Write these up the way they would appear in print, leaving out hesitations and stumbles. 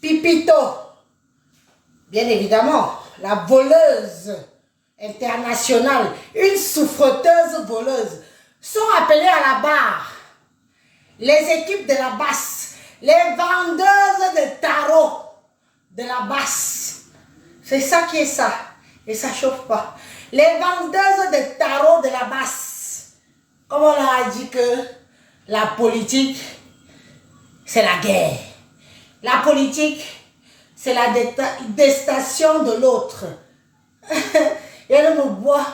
Pipito, bien évidemment, la voleuse internationale, une souffreteuse voleuse, sont appelées à la barre. Les équipes de la basse, les vendeuses de tarot de la basse. C'est ça qui est ça. Et ça ne chauffe pas. Les vendeuses de tarot de la basse. Comme on a dit que la politique, c'est la guerre. La politique, c'est la détestation de l'autre. Et elle me voit.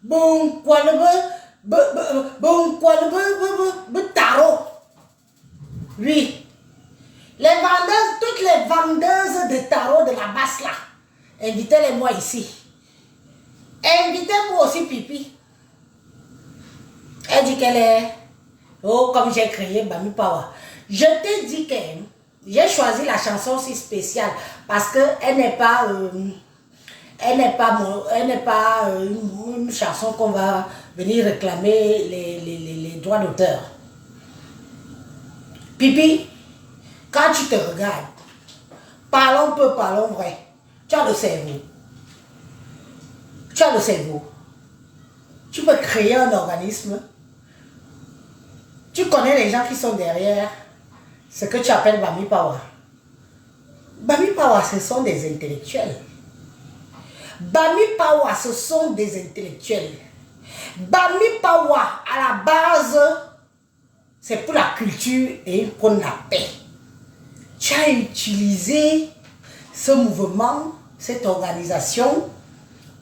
Bon, quoi le tarot. Oui. Les vendeuses, toutes les vendeuses de tarot de la basse là, invitez-les-moi ici. Invitez-moi aussi Pipi. Elle dit qu'elle est... Oh, comme j'ai créé Bami Power. Je te dis que j'ai choisi la chanson aussi spéciale parce qu'elle n'est pas... une chanson qu'on va venir réclamer les droits d'auteur. Pipi, quand tu te regardes, parlons peu, parlons vrai. Tu as le cerveau. Tu as le cerveau. Tu peux créer un organisme. Tu connais les gens qui sont derrière ce que tu appelles Bami Power. Bami Power, ce sont des intellectuels. Bami Power, ce sont des intellectuels. Bami Power, à la base, c'est pour la culture et pour la paix. Tu as utilisé ce mouvement, cette organisation,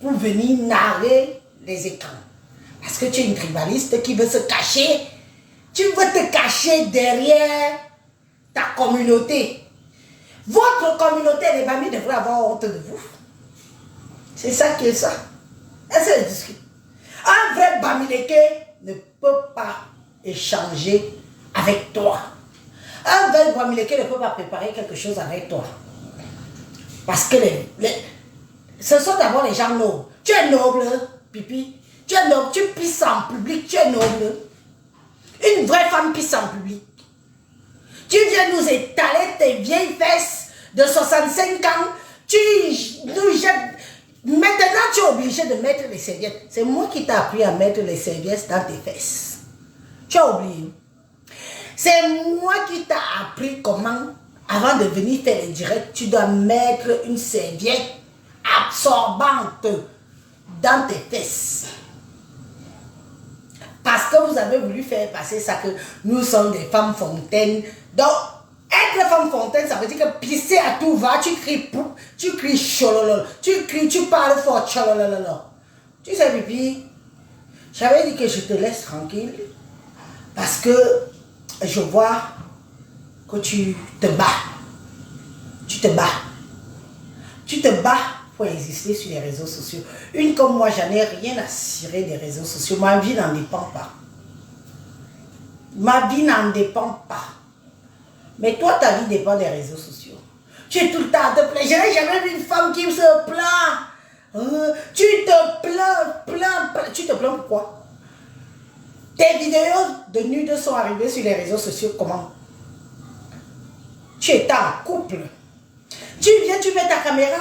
pour venir narrer les écrans. Parce que tu es une tribaliste qui veut se cacher. Tu veux te cacher derrière ta communauté. Votre communauté, les Bami devraient avoir honte de vous. C'est ça qui est ça. Est-ce que discute? Un vrai Bamileke ne peut pas échanger avec toi. Un vrai Bamileke ne peut pas préparer quelque chose avec toi. Parce que ce sont d'abord les gens nobles. Tu es noble, Pipi. Tu es noble, tu pisses en public, tu es noble. Une vraie femme pisse en public. Tu viens nous étaler tes vieilles fesses de 65 ans. Tu nous jettes. Maintenant, tu es obligé de mettre les serviettes. C'est moi qui t'ai appris à mettre les serviettes dans tes fesses. Tu as oublié. C'est moi qui t'ai appris comment, avant de venir faire les directs, tu dois mettre une serviette absorbante dans tes fesses. Parce que vous avez voulu faire passer ça que nous sommes des femmes fontaines. Donc, être femme fontaine, ça veut dire que pisser à tout va, tu cries poup, tu cries chololol, tu cries, tu parles fort chololol. Tu sais, Pipi, j'avais dit que je te laisse tranquille parce que je vois que tu te bats. Tu te bats. Tu te bats pour exister sur les réseaux sociaux. Une comme moi, j'en ai rien à cirer des réseaux sociaux. Ma vie n'en dépend pas. Ma vie n'en dépend pas. Mais toi, ta vie dépend des réseaux sociaux. Tu es tout le temps à te plaindre. Je n'ai jamais vu une femme qui se plaint. Tu te plains. Tu te plains pourquoi? Tes vidéos de nudes sont arrivées sur les réseaux sociaux comment? Tu es en couple. Tu viens, tu mets ta caméra.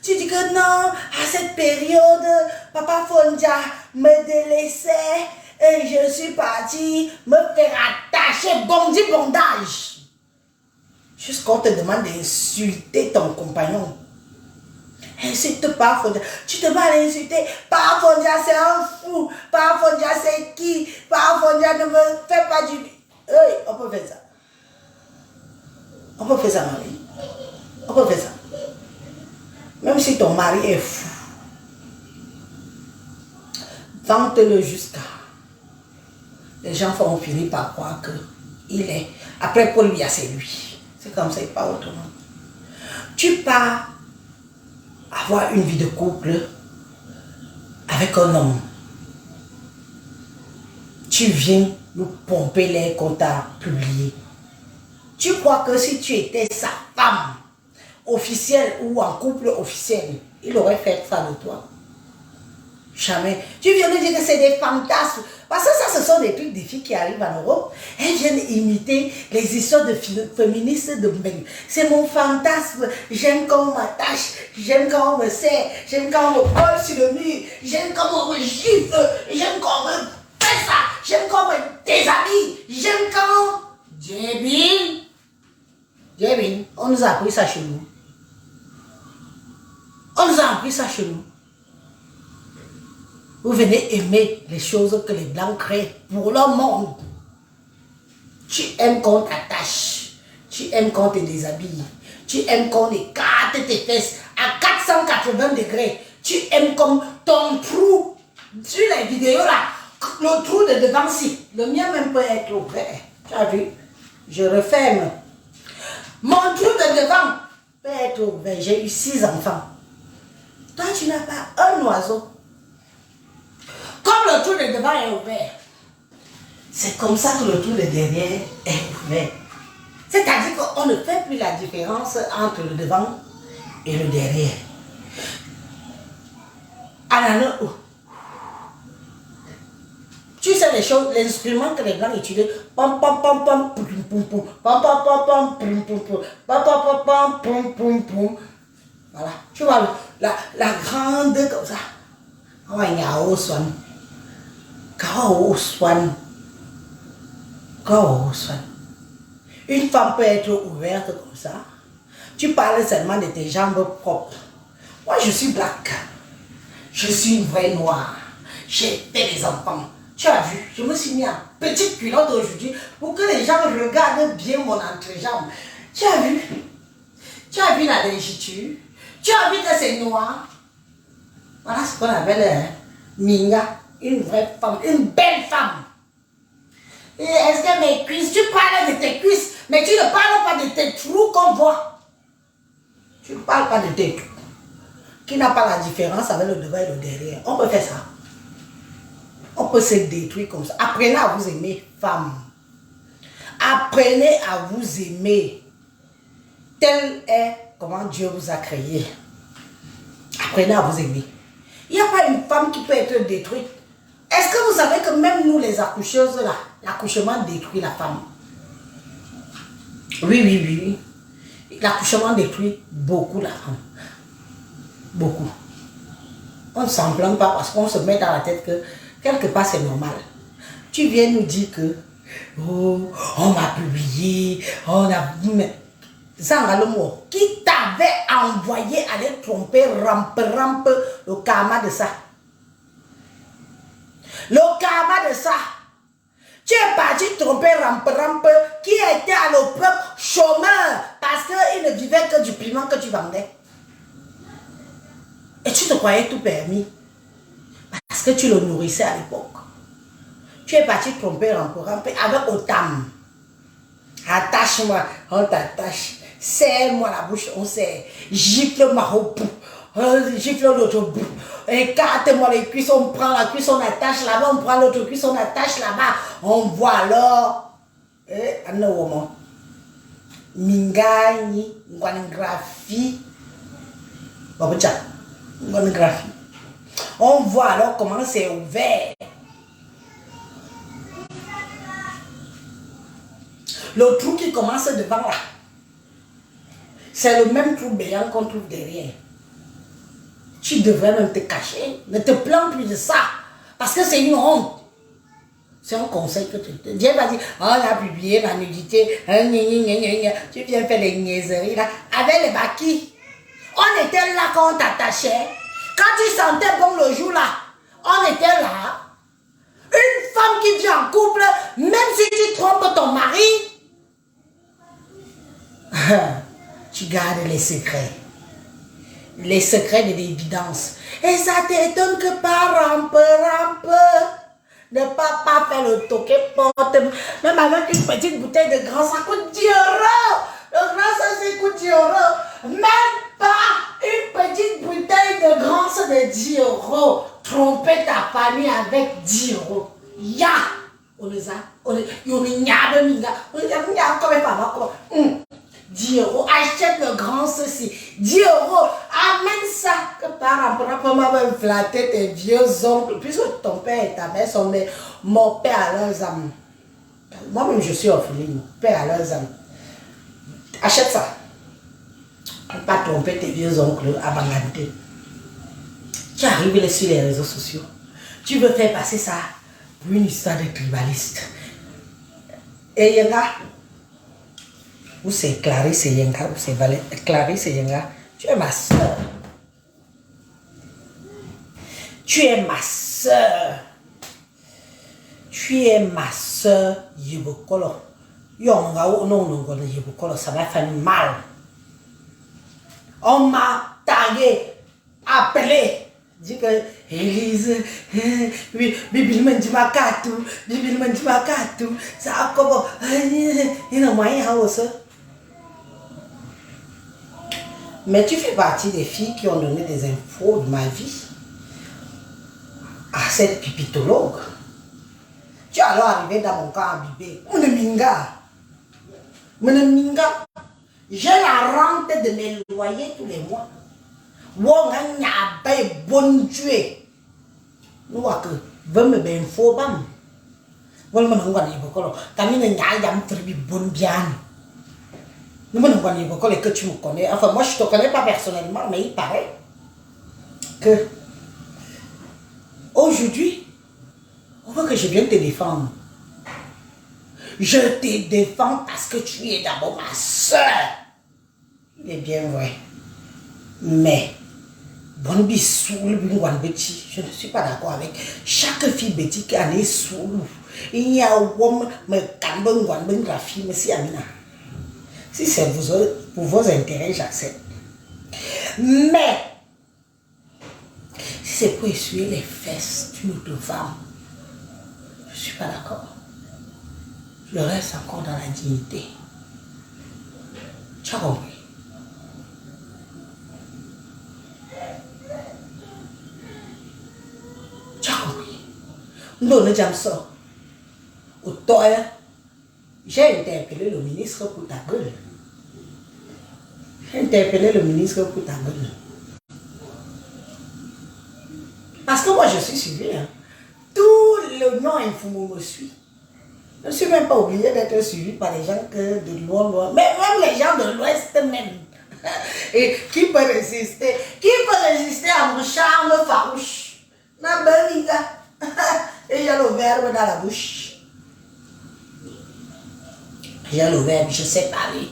Tu dis que non, à cette période, Papa Fondia me délaissait et je suis partie me faire attacher, bondi bondage. Jusqu'on te demande d'insulter ton compagnon. Insulte pas Fondia. Tu te vas à l'insulter. Papa Fondia, c'est un fou. Papa Fondia, c'est qui? Papa Fondia ne me fait pas du... Oui, on peut faire ça. On peut faire ça, Marie. On peut faire ça. Même si ton mari est fou, vente-le jusqu'à... Les gens vont finir par croire qu'il est... Après, Paul Biya, c'est lui. C'est comme ça, il pas autrement. Tu pars avoir une vie de couple avec un homme. Tu viens nous pomper les qu'on t'a publiés. Tu crois que si tu étais sa femme officielle ou en couple officiel, il aurait fait ça de toi. Jamais. Tu viens de dire que c'est des fantasmes. Parce que ça, ce sont des trucs des filles qui arrivent en Europe. Elles viennent imiter les histoires de féministes de Mbeng. C'est mon fantasme. J'aime quand on m'attache. J'aime quand on me serre. J'aime quand on me colle sur le mur. J'aime quand on me gifle. J'aime quand on me fait ça. J'aime quand on me déshabille. J'aime quand... Djebin, on nous a appris ça chez nous. On nous a appris ça chez nous. Vous venez aimer les choses que les Blancs créent pour le monde. Tu aimes qu'on t'attache. Tu aimes qu'on te déshabille. Tu aimes qu'on écarte tes fesses à 480 degrés. Tu aimes comme ton trou. Sur les vidéos là, le trou de devant, si. Le mien même peut être ouvert. Tu as vu? Je referme. Mon trou de devant peut être ouvert. J'ai eu 6 enfants. Toi, tu n'as pas un oiseau. Comme le trou de devant est ouvert, c'est comme ça que le trou de derrière est ouvert. C'est-à-dire qu'on ne fait plus la différence entre le devant et le derrière. Alors, tu sais les choses, l'instrument que les Blancs utilisent, pom pom pom pom pom pom pom pom pom pom pom pom pom pom pom. Voilà, tu vois la grande comme ça. Oh, il y a Oswan. Une femme peut être ouverte comme ça. Tu parles seulement de tes jambes propres. Moi, je suis black. Je suis une vraie noire. J'ai fait des enfants. Tu as vu, je me suis mis en petite culotte aujourd'hui pour que les gens regardent bien mon entrejambe. Tu as vu? Tu as vu la légiture? Tu as vu que c'est noir? Voilà ce qu'on appelle Minga. Une vraie femme, une belle femme. Est-ce que mes cuisses, tu parles de tes cuisses, mais tu ne parles pas de tes trous qu'on voit. Tu ne parles pas de tes trous. Qui n'a pas la différence avec le devant et le derrière. On peut faire ça. On peut se détruire comme ça. Apprenez à vous aimer, femmes. Apprenez à vous aimer. Tel est comment Dieu vous a créé. Apprenez à vous aimer. Il n'y a pas une femme qui peut être détruite. Est-ce que vous savez que même nous, les accoucheuses, là, l'accouchement détruit la femme? Oui. L'accouchement détruit beaucoup la femme. Beaucoup. On ne s'en plaint pas parce qu'on se met dans la tête que quelque part c'est normal. Tu viens nous dire que oh, on m'a publié, on a... Zanga le mot. Qui t'avait envoyé aller tromper, rampe, le karma de ça? Le karma de ça. Tu es parti tromper rampe, qui était à le peuple chômeur parce qu'il ne vivait que du piment que tu vendais. Et tu te croyais tout permis parce que tu le nourrissais à l'époque. Tu es parti tromper rampe avec Otam. Attache-moi, on t'attache. Serre-moi la bouche, on serre. Gifle-moi au bout. Gifle l'autre bout. Écarte-moi les cuisses, on prend la cuisse, on attache là-bas, on prend l'autre cuisse, on attache là-bas. On voit alors. Mingani, graphie. On voit alors comment c'est ouvert. Le trou qui commence devant là, c'est le même trou béant qu'on trouve derrière. Tu devrais même te cacher. Ne te plains plus de ça. Parce que c'est une honte. C'est un conseil que tu te dis. Dieu va dire, oh, on a publié la nudité. Tu viens faire les niaiseries là. Avec les maquis. On était là quand on t'attachait. Quand tu sentais bon le jour là, on était là. Une femme qui vit en couple, même si tu trompes ton mari, tu gardes les secrets. Les secrets de l'évidence. Et ça t'étonne que par rampe, ne pas faire le toquet porte. Même avec une petite bouteille de grand, ça coûte 10 €. Le grand, ça coûte 10 €. Même pas une petite bouteille de grand, ça de 10 €. Tromper ta famille avec 10 €. Ya! On les a. On les a. 10 euros, achète le grand ceci, 10 euros, amène ça, que par rapport à même flatter tes vieux oncles, puisque ton père et ta mère sont mon père à leurs âmes. Moi-même, je suis orpheline, père à leurs âmes. Achète ça. Ne pas tromper tes vieux oncles à Banganté. Tu arrives sur les réseaux sociaux. Tu veux faire passer ça pour une histoire de tribaliste. Et Yenga, ou c'est Clarisse et Yenga, ou c'est Clarisse et Yenga, tu es ma soeur. Tu es ma soeur. Tu es ma soeur Yibokolo. Yonga ou non, non, Yibokolo, ça m'a fait mal. On m'a tagué, appelé. Dit que Élise, Bibi Mandimakatou, ça a comme il y a moyen aussi. Mais tu fais partie des filles qui ont donné des infos de ma vie à cette pipitologue. Tu es alors arrivé dans mon camp à Bibé. Minga. J'ai la rente de mes loyers tous les mois. Wong a bon Dieu. Nous que veut me ben faux bam. Wol me ngwan y bokolo. Camine nya yam tribi bon bien. Nous me ngwan y bokolo que tu me connais. Enfin moi je te connais pas personnellement mais il paraît que aujourd'hui on veut que je vienne te défendre. Je te défends parce que tu es d'abord ma soeur. Il est bien vrai. Mais je ne suis pas d'accord avec chaque fille Betty qui est sous. Il y a un homme si c'est pour vos intérêts, j'accepte. Mais si c'est pour essuyer les fesses d'une autre femme, je ne suis pas d'accord. Je reste encore dans la dignité. Tu as compris? Non, ne j'aime ça. Au toit, j'ai interpellé le ministre pour ta gueule. Parce que moi, je suis suivi. Hein. Tout le nom info me suit. Je ne suis même pas obligé d'être suivi par les gens de loin. Mais même les gens de l'Ouest même. Et qui peut résister? Qui peut résister à mon charme farouche? Ma belle et il y a le verbe dans la bouche. Il y a le verbe, je sais parler.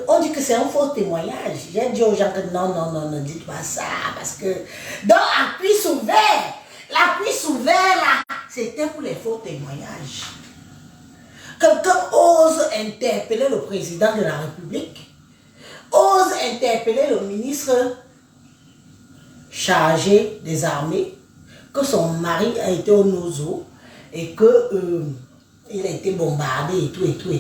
On dit que c'est un faux témoignage. J'ai dit aux gens que non, ne dites pas ça. Parce que dans la cuisse ouverte là, c'était pour les faux témoignages. Quelqu'un ose interpeller le président de la République, ose interpeller le ministre chargé des armées, que son mari a été au Nozo et que il a été bombardé et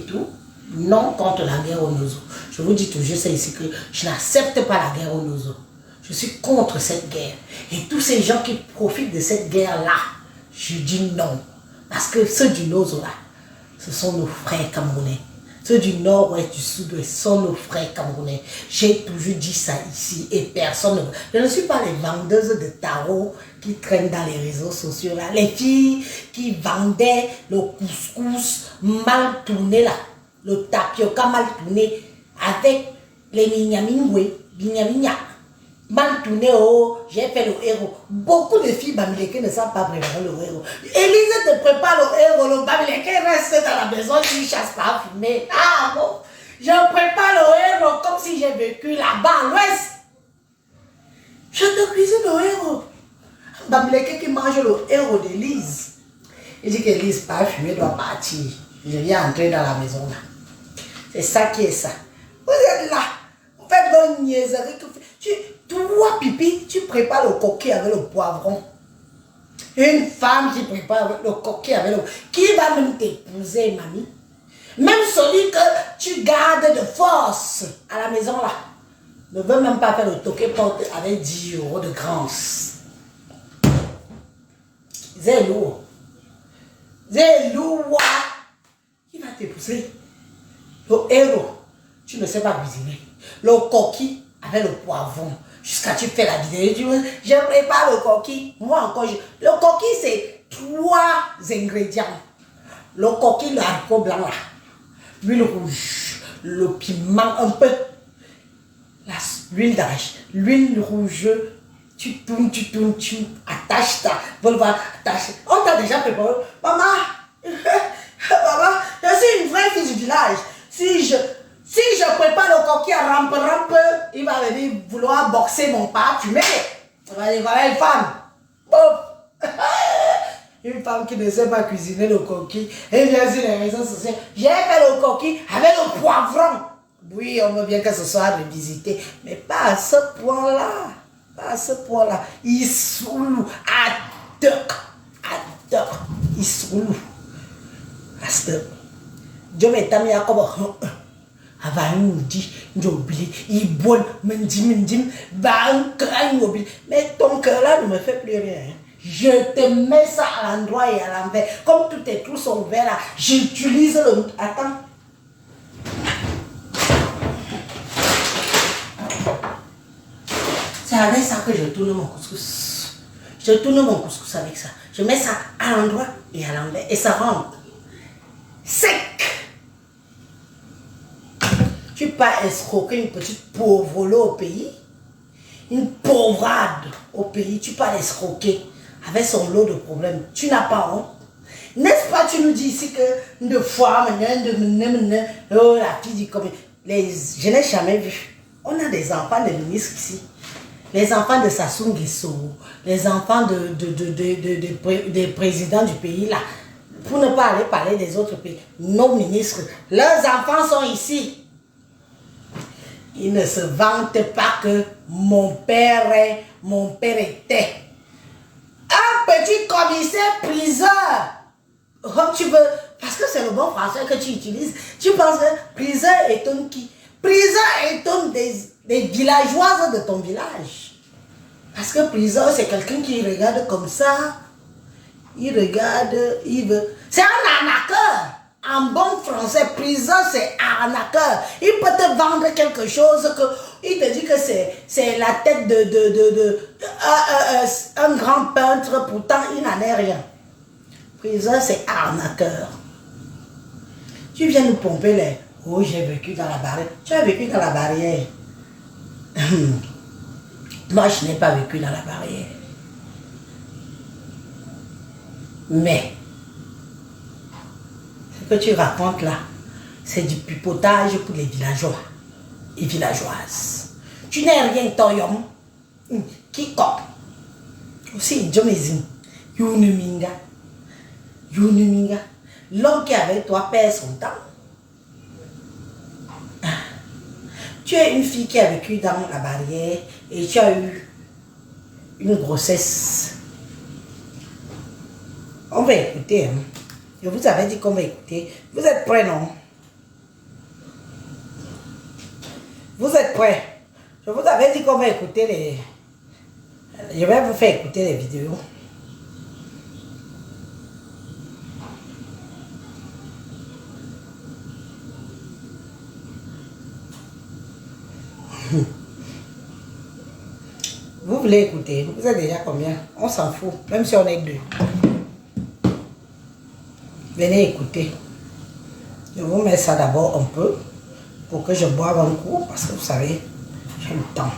tout. Non contre la guerre au Nozo. Je vous dis toujours ça ici que je n'accepte pas la guerre au Nozo. Je suis contre cette guerre. Et tous ces gens qui profitent de cette guerre-là, je dis non. Parce que ceux du Nozo là, ce sont nos frères camerounais. Ceux du nord-ouest, du sud-ouest sont nos frères camerounais. J'ai toujours dit ça ici et personne ne... Je ne suis pas les vendeuses de tarot qui traînent dans les réseaux sociaux là. Les filles qui vendaient le couscous mal tourné là. Le tapioca mal tourné avec les mignamingwe, mal tourné, oh, j'ai fait le héros. Beaucoup de filles bamileke ne savent pas préparer le héros. Élise te prépare le héros, le bamileke reste dans la maison, tu ne chasses pas à fumer. Ah bon, je prépare le héros comme si j'ai vécu là-bas à l'ouest. Je te cuisine le héros. Bamileke qui mange le héros d'Élise. Il dit qu'Élise pas fumer doit partir. Je viens entrer dans la maison là. C'est ça qui est ça. Vous êtes là. Vous faites vos niaiseries. Toi, pipi, tu prépares le coquille avec le poivron. Une femme qui prépare le coquille avec le... Qui va même t'épouser, mamie? Même celui que tu gardes de force à la maison là, ne veut même pas faire le toqué porte avec 10 € de grâce. C'est lourd. Zéloua. Il va te pousser. Le héros, tu ne sais pas cuisiner. Le coquille avec le poivron. Jusqu'à tu fais la vidéo. Tu veux, je prépare le coquille. Moi encore, le coquille, c'est 3 ingrédients. Le coquille, le haricot blanc là. L'huile rouge. Le piment un peu. L'huile d'arrache. L'huile rouge. Tu tournes, tu attaches ta vulva, attache. On t'a déjà préparé. Maman, maman, je suis une vraie fille du village. Si je prépare le coquille à rampe, il va venir vouloir boxer mon pas. Tu mets. On va dire, voilà une femme. Bon. Une femme qui ne sait pas cuisiner le coquille. Elle vient sur les réseaux sociaux. J'ai fait le coquille avec le poivron. Oui, on veut bien que ce soit revisité. Mais pas à ce point-là. Pas à ce point-là. Il soulou. Il soulou. Parce que Dieu m'a mis à comme avant nous dit, j'ai oublié, il bonne, mendim, va un crâne oublié. Mais ton cœur là ne me fait plus rien. Je te mets ça à l'endroit et à l'envers. Comme tous tes trous sont ouverts là, j'utilise le. Attends. C'est avec ça que je tourne mon couscous. Je tourne mon couscous avec ça. Je mets ça à l'endroit et à l'envers. Et ça rentre. Sec. Tu peux pas escroquer une petite pauvre au pays. Une pauvrade au pays. Tu peux pas l'escroquer avec son lot de problèmes. Tu n'as pas honte. N'est-ce pas, tu nous dis ici que de fois, oh, la fille dit comme. Je n'ai jamais vu. On a des enfants de ministres ici. Les enfants de Sassou Nguesso, les enfants des présidents du pays là. Pour ne pas aller parler des autres pays, nos ministres, leurs enfants sont ici. Ils ne se vantent pas que mon père était un petit commissaire priseur. Oh, tu veux, parce que c'est le bon français que tu utilises, tu penses que priseur étonne qui? Priseur étonne des villageoises de ton village. Parce que priseur, c'est quelqu'un qui regarde comme ça. Il regarde, il veut. C'est un arnaqueur. En bon français, priseur, c'est arnaqueur. Il peut te vendre quelque chose que il te dit que c'est la tête un grand peintre, pourtant il n'en est rien. Priseur, c'est arnaqueur. Tu viens nous pomper les. Oh, j'ai vécu dans la barrière. Tu as vécu dans la barrière. Moi, je n'ai pas vécu dans la barrière. Mais, ce que tu racontes là, c'est du pipotage pour les villageois et villageoises. Tu n'es rien, Toyom. Qui cop. Aussi, Jomezin. Yunuminga. L'homme qui est avec toi perd son temps. Tu es une fille qui a vécu dans la barrière et tu as eu une grossesse. On va écouter. Hein. Je vous avais dit qu'on va écouter. Vous êtes prêts, non? Vous êtes prêts? Je vous avais dit qu'on va écouter les... Je vais vous faire écouter les vidéos. Vous voulez écouter? Vous êtes déjà combien? On s'en fout, même si on est 2. Venez écouter. Je vous mets ça d'abord un peu pour que je boive un coup parce que vous savez, j'ai le temps.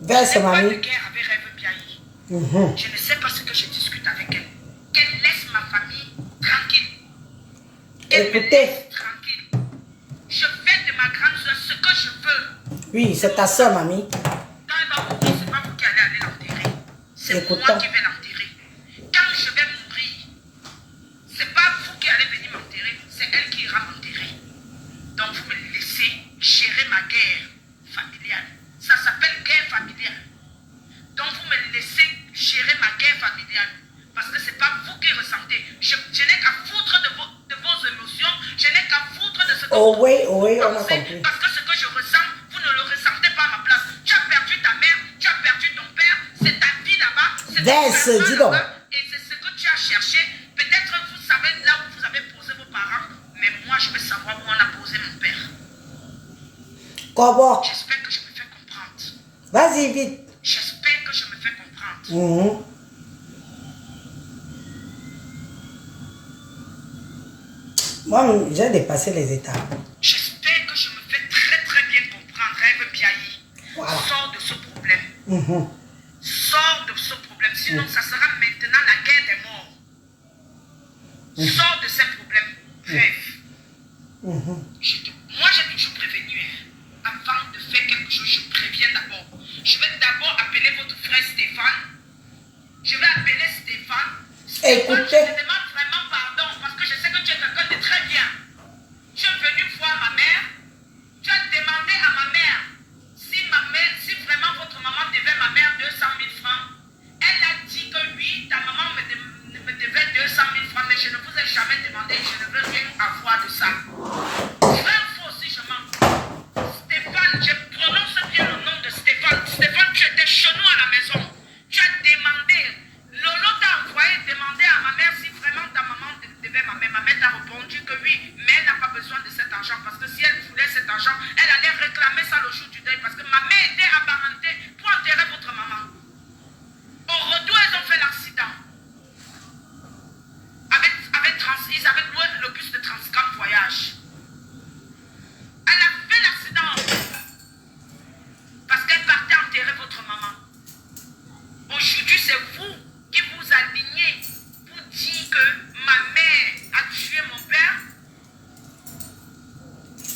Verse, mamie. De guerre avec Rêve Biaï. Je ne sais pas ce que je discute avec elle. Qu'elle laisse ma famille tranquille. Qu'elle me laisse tranquille. Je fais de ma grande soeur ce que je veux. Oui, c'est ta soeur, mamie. Quand elle va mourir, c'est pas vous qui allez l'enterrer. C'est moi qui vais l'enterrer. Quand je vais mourir, c'est pas vous qui allez venir m'enterrer, c'est elle qui ira m'enterrer. Donc vous me laissez gérer ma guerre. Oh oui, on a pensez, compris. parce que ce que je ressens, vous ne le ressentez pas à ma place. Tu as perdu ta mère, tu as perdu ton père, c'est ta vie là-bas, c'est ton dis donc. là-bas, et c'est ce que tu as cherché. Peut-être vous savez là où vous avez posé vos parents, mais moi je veux savoir où on a posé mon père. Comment? J'espère que je me fais comprendre. Vas-y, vite. J'espère que je me fais comprendre. Moi, j'ai dépassé les étapes. J'espère que je me fais très très bien comprendre. Rêve Biaï. Voilà. Sors de ce problème. Sors de ce problème. Sinon, ça sera maintenant la guerre des morts. Sors de ces problèmes. Rêve. Moi, j'ai toujours prévenu. Avant de faire quelque chose, je préviens d'abord. Je vais d'abord appeler votre frère Stéphane. Je vais appeler Stéphane. Stéphane, je te demande vraiment pardon parce que je sais que tu es quelqu'un de très bien. Tu es venu voir ma mère. Tu as demandé à ma mère si vraiment votre maman devait ma mère 200 000 francs. Elle a dit que oui, ta maman me devait 200 000 francs, mais je ne vous ai jamais demandé. Je ne veux rien avoir de ça. Frère, faut aussi, je mens. Stéphane, je prononce bien le nom de Stéphane. Stéphane, tu étais chez nous à la maison. Tu as demandé. Lolo t'a envoyé demander à ma mère si vraiment ta maman devait ma mère. Ma mère t'a répondu que oui, mais elle n'a pas besoin de cet argent parce que si elle voulait cet argent, elle allait réclamer ça le jour du deuil parce que ma mère était apparentée pour enterrer votre maman. Au retour, elles ont fait l'accident. Ils avaient loué le bus de Transcam Voyage. Elle a fait l'accident parce qu'elle partait enterrer votre maman. Aujourd'hui, c'est vous qui vous alignez pour dire que ma mère a tué mon père.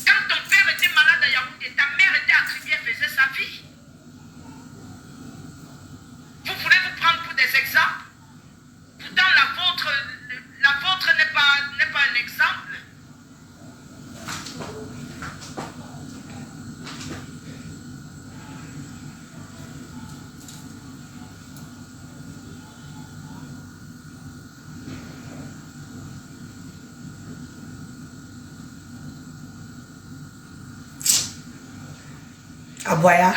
Quand ton père était malade à Yaoundé, ta mère était à Krivière, faisait sa vie. Vous voulez vous prendre pour des exemples? Pourtant, la vôtre n'est pas un exemple. Aboya.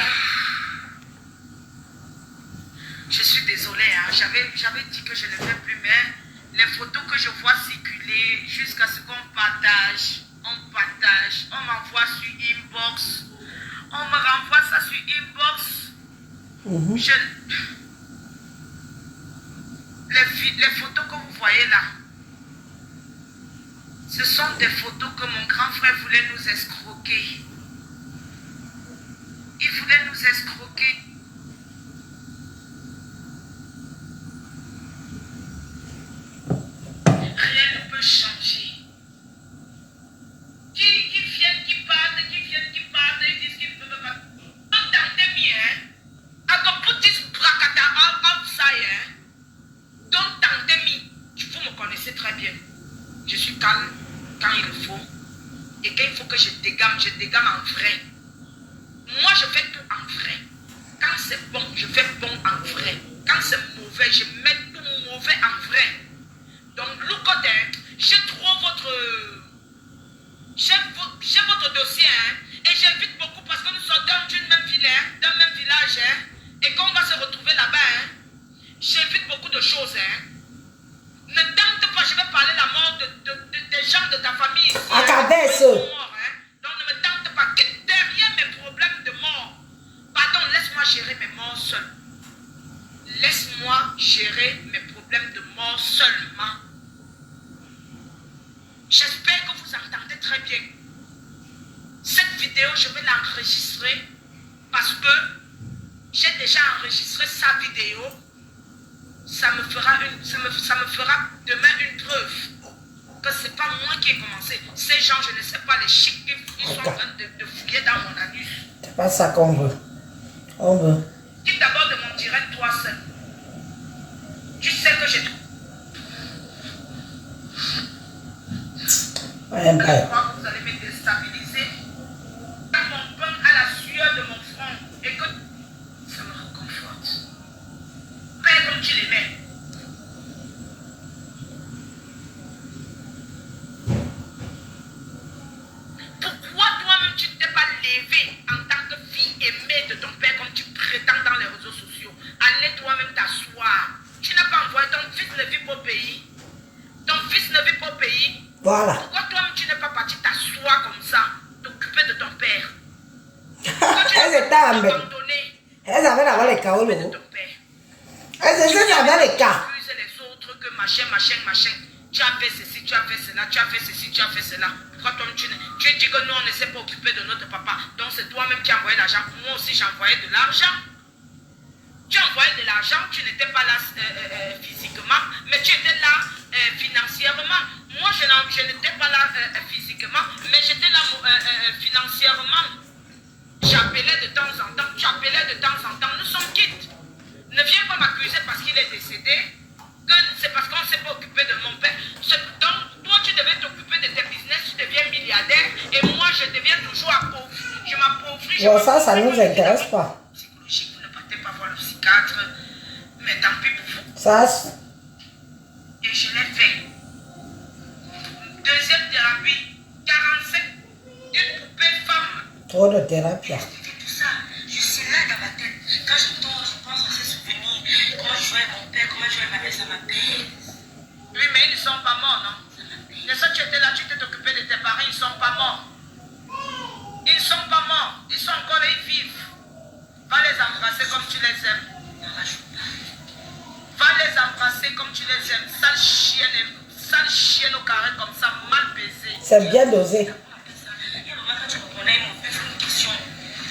Je suis désolée, hein. J'avais dit que je ne fais plus, mais les photos que je vois circuler jusqu'à ce qu'on partage, on m'envoie sur inbox, on me renvoie ça sur inbox. Les photos que vous voyez là, ce sont des photos que mon grand frère voulait nous escroquer. Il voulait nous escroquer. Rien ne peut changer. Qui viennent, qui partent, ils disent qu'ils ne peuvent pas. Don't tenter me, hein. I can put this bracata outside, hein. Don't tenter me. Vous me connaissez très bien. Je suis calme quand il le faut. Et quand il faut que je dégamme en vrai. Moi, je fais tout en vrai. Quand c'est bon, je fais bon en vrai. Quand c'est mauvais, je mets tout mauvais en vrai. Donc, Loukodin, j'ai votre dossier, hein, et j'invite beaucoup parce que nous sommes d'une même ville, hein, d'un même village, hein, et qu'on va se retrouver là-bas. Hein. J'invite beaucoup de choses. Hein. Ne tente pas, je vais parler la mort des gens de ta famille ici. Hein. Donc, ne me tente pas. Quitte derrière mes problèmes de mort. Pardon, laisse-moi gérer mes morts seul. Laisse-moi gérer mes problèmes de mort seulement. J'espère que vous entendez très bien. Cette vidéo, je vais l'enregistrer parce que j'ai déjà enregistré sa vidéo. Ça me fera demain une preuve que ce n'est pas moi qui ai commencé. Ces gens, je ne sais pas, les chics, ils sont en train de fouiller dans mon anus. C'est pas ça qu'on veut. On veut. Quitte d'abord de mon direct, toi seul. Tu sais que j'ai tout. Ouais, bye. Vous allez me déstabiliser. Quand mon pain à la sueur de mon front et que ça me réconforte. Père comme tu l'aimais. abandonné. Elles avaient d'abord les cas. De ton père. Elles avaient les cas. Tu accuses les autres que machin. Tu as fait ceci, tu as fait cela, tu as fait ceci, tu as fait cela. Pourquoi toi, tu dis que nous, on ne s'est pas occupé de notre papa. Donc c'est toi-même qui as envoyé l'argent. Moi aussi, j'ai envoyé de l'argent. Tu as envoyé de l'argent, tu n'étais pas là physiquement, mais tu étais là financièrement. Moi, je n'étais pas là physiquement, mais j'étais là financièrement. J'appelais de temps en temps, tu appelais de temps en temps. Nous sommes quittes. Ne viens pas m'accuser parce qu'il est décédé, que c'est parce qu'on ne s'est pas occupé de mon père. Donc, toi, tu devais t'occuper de tes business, tu deviens milliardaire, et moi, je deviens toujours appauvri. Je m'appauvris. Bon, ça ne nous intéresse pas. Vous ne partez pas voir le psychiatre, mais tant pis pour vous. Ça, et je l'ai fait. Deuxième thérapie, 45, une poupée femme. trop de thérapie. Tout ça, je suis là dans ma tête. Quand je tombe, je pense à ces souvenirs. Comment je jouais mon père, comment je jouais ma mère, ça m'appelle. Oui, mais ils ne sont pas morts, non? Mais ça, tu étais là, tu t'es occupé de tes parents, ils ne sont pas morts. Ils ne sont pas morts, ils sont encore là, ils vivent. Va les embrasser comme tu les aimes. Va les embrasser comme tu les aimes. Sale chienne au carré comme ça, mal baisé. C'est bien dosé. Il y a un moment quand tu reprenais une question,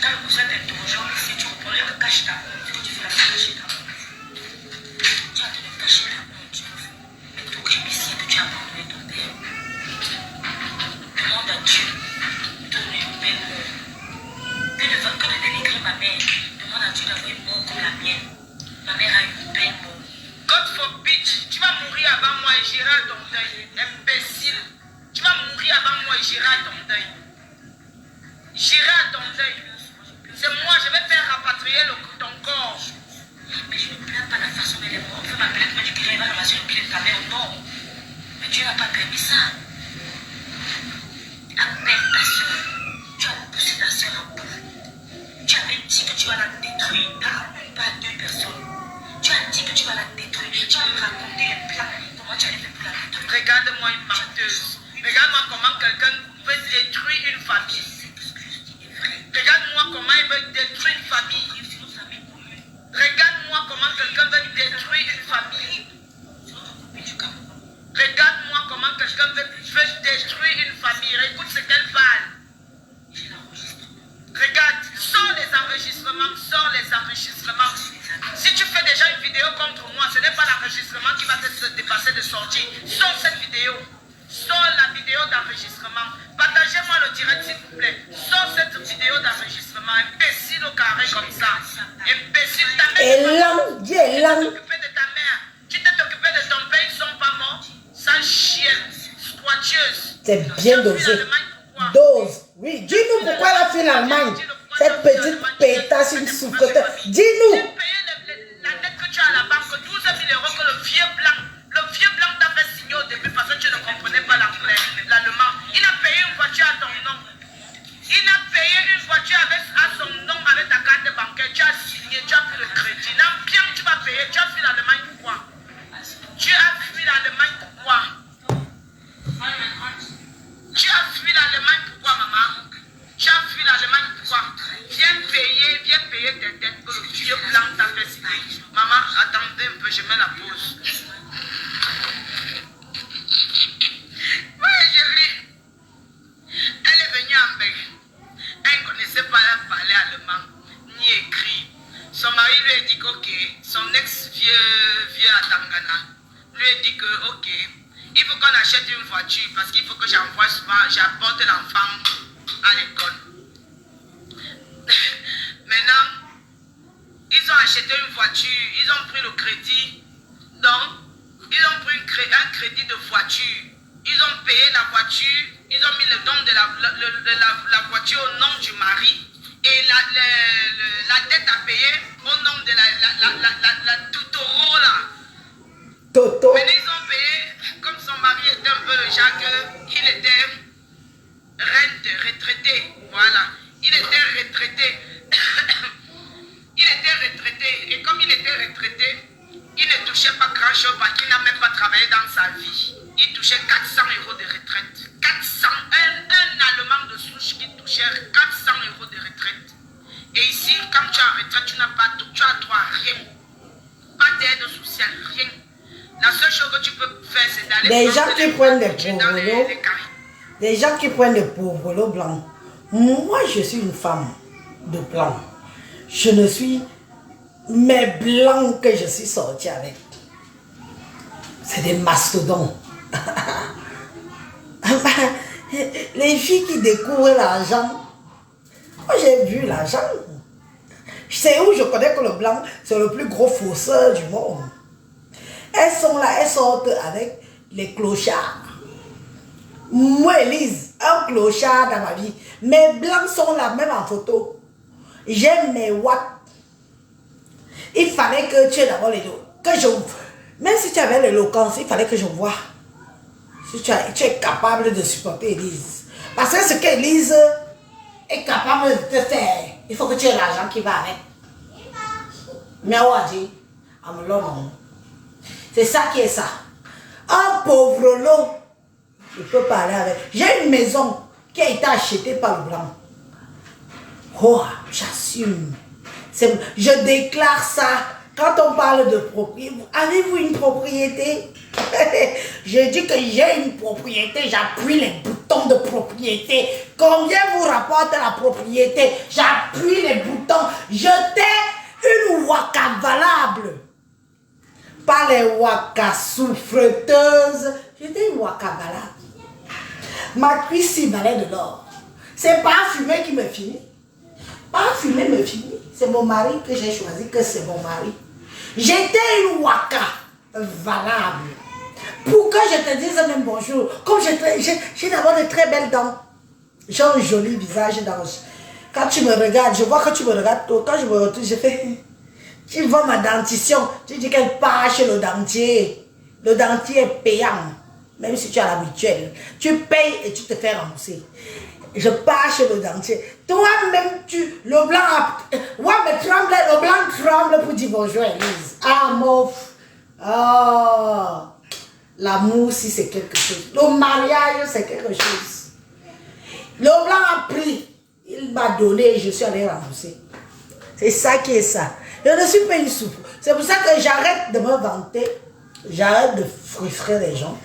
quand le besoin d'interroger, si tu reprenais le cache ta honte, tu fais la cacher ta honte. Tu as de cacher la honte. Mais tout que ici que tu as abandonné ton père. Demande à Dieu de donner une belle mort. Que de dénigrer ma mère. Demande à Dieu d'avoir une mort comme la mienne. Ma mère a une belle mort. God forbid, tu vas mourir avant moi et j'irai à ton deuil. Imbécile. Tu vas mourir avant moi et j'irai à ton deuil. J'irai à ton deuil. C'est moi, je vais faire rapatrier ton corps. Mais je ne plains pas la façon dont elle est morte. On peut m'appeler que tu va ramasser le pied de ta mère. Non. Mais Dieu n'a pas permis ça. Appelle ta soeur. Tu as poussé ta soeur en bout. Tu avais dit que tu vas la détruire. Pas deux personnes. Tu as dit que tu vas la détruire. Tu as raconté les plans. Comment tu allais faire pour la détruire? Regarde-moi une menteuse. Regarde-moi comment quelqu'un veut détruire une famille. Regarde-moi comment il veut détruire une famille. Regarde-moi comment quelqu'un veut détruire une famille. Regarde-moi comment quelqu'un veut détruire une famille. Écoute ce qu'elle parle. Regarde, sors les enregistrements, sors les enregistrements. Si tu fais déjà une vidéo contre moi, ce n'est pas l'enregistrement qui va te dépasser de sortir. Sors cette vidéo. Sors la vidéo d'enregistrement. Partagez-moi le direct s'il vous plaît. Sors cette vidéo d'enregistrement. Imbécile au carré comme ça. Imbécile, ta mère. Tu t'es occupé de ta mère. Tu t'es occupé de ton père, ils ne sont pas morts. Sale chienne, squatteuse. C'est bien dosé. Dose. Oui, dis-nous pourquoi elle a fait l'Allemagne. Cette petite pétasse, une souffreuse. Dis-nous. Tu payé la dette que tu as à la banque, 12 000 euros que le vieux blanc t'a fait signer au début parce que tu ne comprenais pas l'anglais, l'allemand. Il a payé une voiture à ton nom. Il a payé une voiture à son nom avec ta carte bancaire. Tu as signé, tu as pris le crédit. Là, bien que tu vas payer, tu as fui l'Allemagne pourquoi? Tu as fui l'Allemagne pourquoi? Tu as fui l'Allemagne pourquoi, maman? Tu as fui l'Allemagne pourquoi? Viens payer tes dettes que le vieux blanc t'a fait signer. Maman, attendez un peu, je mets la pause. Oui, chérie. Elle est venue en Belgique. Elle ne connaissait pas parler allemand, ni écrit. Son mari lui a dit que, ok, son ex-vieux à Tangana lui a dit que, ok, il faut qu'on achète une voiture parce qu'il faut que j'envoie souvent, j'apporte l'enfant à l'école. Maintenant, ils ont acheté une voiture, ils ont pris le crédit. Donc, ils ont pris un crédit de voiture. Ils ont payé la voiture, ils ont mis le don de la voiture au nom du mari. Et la dette à payer au nom de la Totoro là. Toto. Mais ils ont payé, comme son mari était un peu le genre qu'il était retraité. Voilà. Il était retraité. Il était retraité. Et comme il était retraité, il ne touchait pas grand chose parce qu'il n'a même pas travaillé dans sa vie. Il touchait 400 euros de retraite. 400, un Allemand de souche qui touchait 400 euros de retraite. Et ici, retraite, tu n'as pas, tu as droit à rien. Pas d'aide sociale, rien. La seule chose que tu peux faire, c'est d'aller... Des gens qui prennent des pauvres, des gens qui prennent des pauvres blancs. Moi, je suis une femme de blanc. Je ne suis... Mes blancs que je suis sortie avec, c'est des mastodons. Les filles qui découvrent l'argent, moi j'ai vu l'argent. C'est où je connais que le blanc, c'est le plus gros fausseur du monde. Elles sont là, elles sortent avec les clochards. Moi, Elise, un clochard dans ma vie. Mes blancs sont là, même en photo. J'aime mes watts. Il fallait que tu aies d'abord les dos. Même si tu avais l'éloquence, il fallait que je vois. Si tu es capable de supporter Elise. Parce que ce qu'Elise est capable de te faire, il faut que tu aies l'argent qui va avec. Mais Ouadji, c'est ça qui est ça. Un pauvre lot, je peux parler avec. J'ai une maison qui a été achetée par le blanc. Oh, j'assume. Je déclare ça. Quand on parle de propriété, avez-vous une propriété? Je dis que j'ai une propriété, j'appuie les boutons de propriété. Combien vous rapporte la propriété? J'appuie les boutons. J'étais une waka valable. Pas les waka souffreteuses. J'étais une waka valable. Ma cuisse valait de l'or. C'est pas fumer qui me finit. Pas fumer me finit. C'est mon mari que j'ai choisi, que c'est mon mari. J'étais une waka valable. Pour que je te dise même bonjour. Comme j'ai d'abord de très belles dents. J'ai un joli visage d'ange. Quand tu me regardes, je vois que tu me regardes tôt. Quand je me retourne, je fais... Tu vois ma dentition. Tu dis qu'elle part chez le dentier. Le dentier est payant. Même si tu as l'habituel. Tu payes et tu te fais rembourser. Je pars chez le dentier. Toi-même, le blanc, ouais, mais tremble, le blanc tremble pour dire bonjour, Elise. Ah, mon... Oh, l'amour, si c'est quelque chose. Le mariage, c'est quelque chose. Le blanc a pris. Il m'a donné et je suis allé rembourser. C'est ça qui est ça. Je ne suis pas une soupe. C'est pour ça que j'arrête de me vanter. J'arrête de frustrer les gens.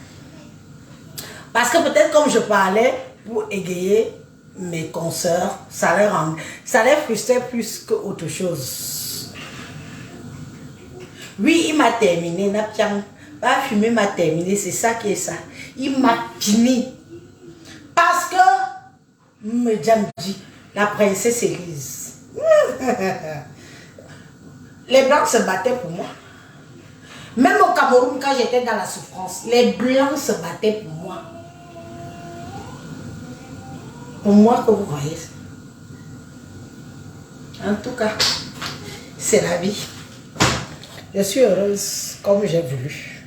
Parce que peut-être comme je parlais pour égayer mes consoeurs, ça les frustrait plus qu'autre chose. Oui, il m'a terminé, pas fumé m'a terminé, c'est ça qui est ça. Il m'a fini. Parce que, me dit, la princesse Élise. Les blancs se battaient pour moi. Même au Cameroun, quand j'étais dans la souffrance, les blancs se battaient pour moi. Pour moi que vous voyez. En tout cas, c'est la vie. Je suis heureuse comme j'ai voulu.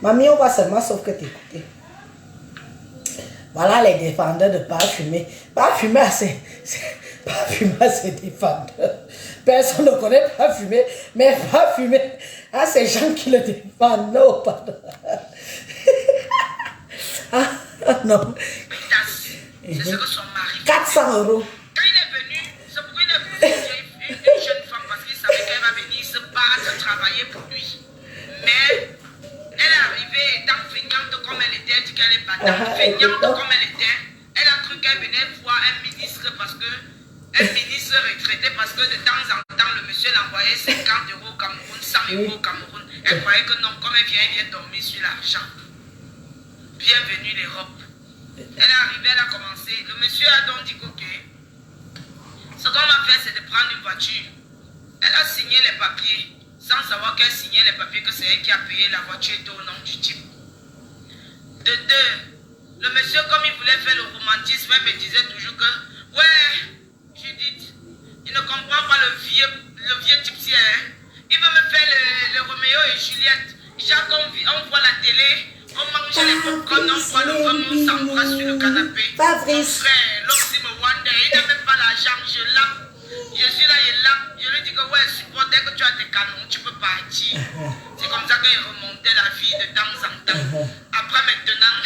Mamie, on va seulement sauf que t'écouter. Voilà les défendeurs de pas fumer. Pas fumer, c'est défendeurs. Personne ne connaît pas fumer, mais pas fumer. Ah, c'est les gens qui le défendent. Non, pardon. Ah, non. C'est ce que son mari... 400 €. Quand il est venu, c'est pourquoi il est venu une jeune femme parce qu'il savait qu'elle va venir se battre, travailler pour lui. Mais elle est arrivée étant feignante comme elle était, elle dit qu'elle est battante, feignante comme elle était. Elle a cru qu'elle venait voir un ministre parce que un ministre retraité parce que de temps en temps le monsieur l'envoyait 50 € au Cameroun, 100 € au Cameroun. Elle croyait que non, comme elle vient dormir sur l'argent. Bienvenue l'Europe. Elle est arrivée, elle a commencé. Le monsieur a donc dit ok. Ce qu'on va faire, c'est de prendre une voiture. Elle a signé les papiers, sans savoir qu'elle signait les papiers, que c'est elle qui a payé la voiture était au nom du type. De deux, le monsieur, comme il voulait faire le romantisme, il me disait toujours que, ouais, Judith, il ne comprend pas le vieux type si il veut me faire le Roméo et Juliette. Chaque on voit la télé. On mange les popcorn, on voit le vin, on s'embrasse sur le canapé. Mon frère, l'autre me wonder, il n'a même pas l'argent, je lappe. Je suis là, il lappe. Je lui dis que ouais, suppose, dès que tu as tes canons, tu peux partir. C'est comme ça qu'il remontait la vie de temps en temps. Après maintenant,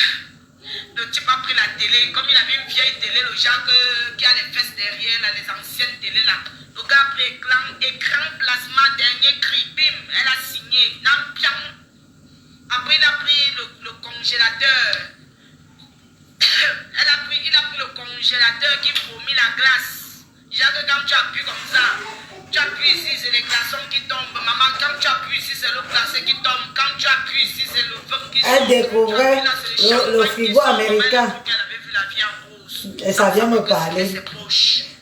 Le type a pris la télé, comme il avait une vieille télé, le genre qui a les fesses derrière, là, les anciennes télés là. Le gars a pris écran plasma, dernier cri, bim, elle a signé, non, bien. Après, il a pris le congélateur. Il a pris le congélateur qui vomit la glace. Jacques, quand tu appuies comme ça, tu appuies ici, c'est les glaçons qui tombent. Maman, quand tu appuies ici, c'est l'eau glacée qui tombe. Quand tu appuies ici, c'est le vin qui tombe. Elle découvrait le frigo américain. Elle avait vu la vie en rose. Et ça vient me parler.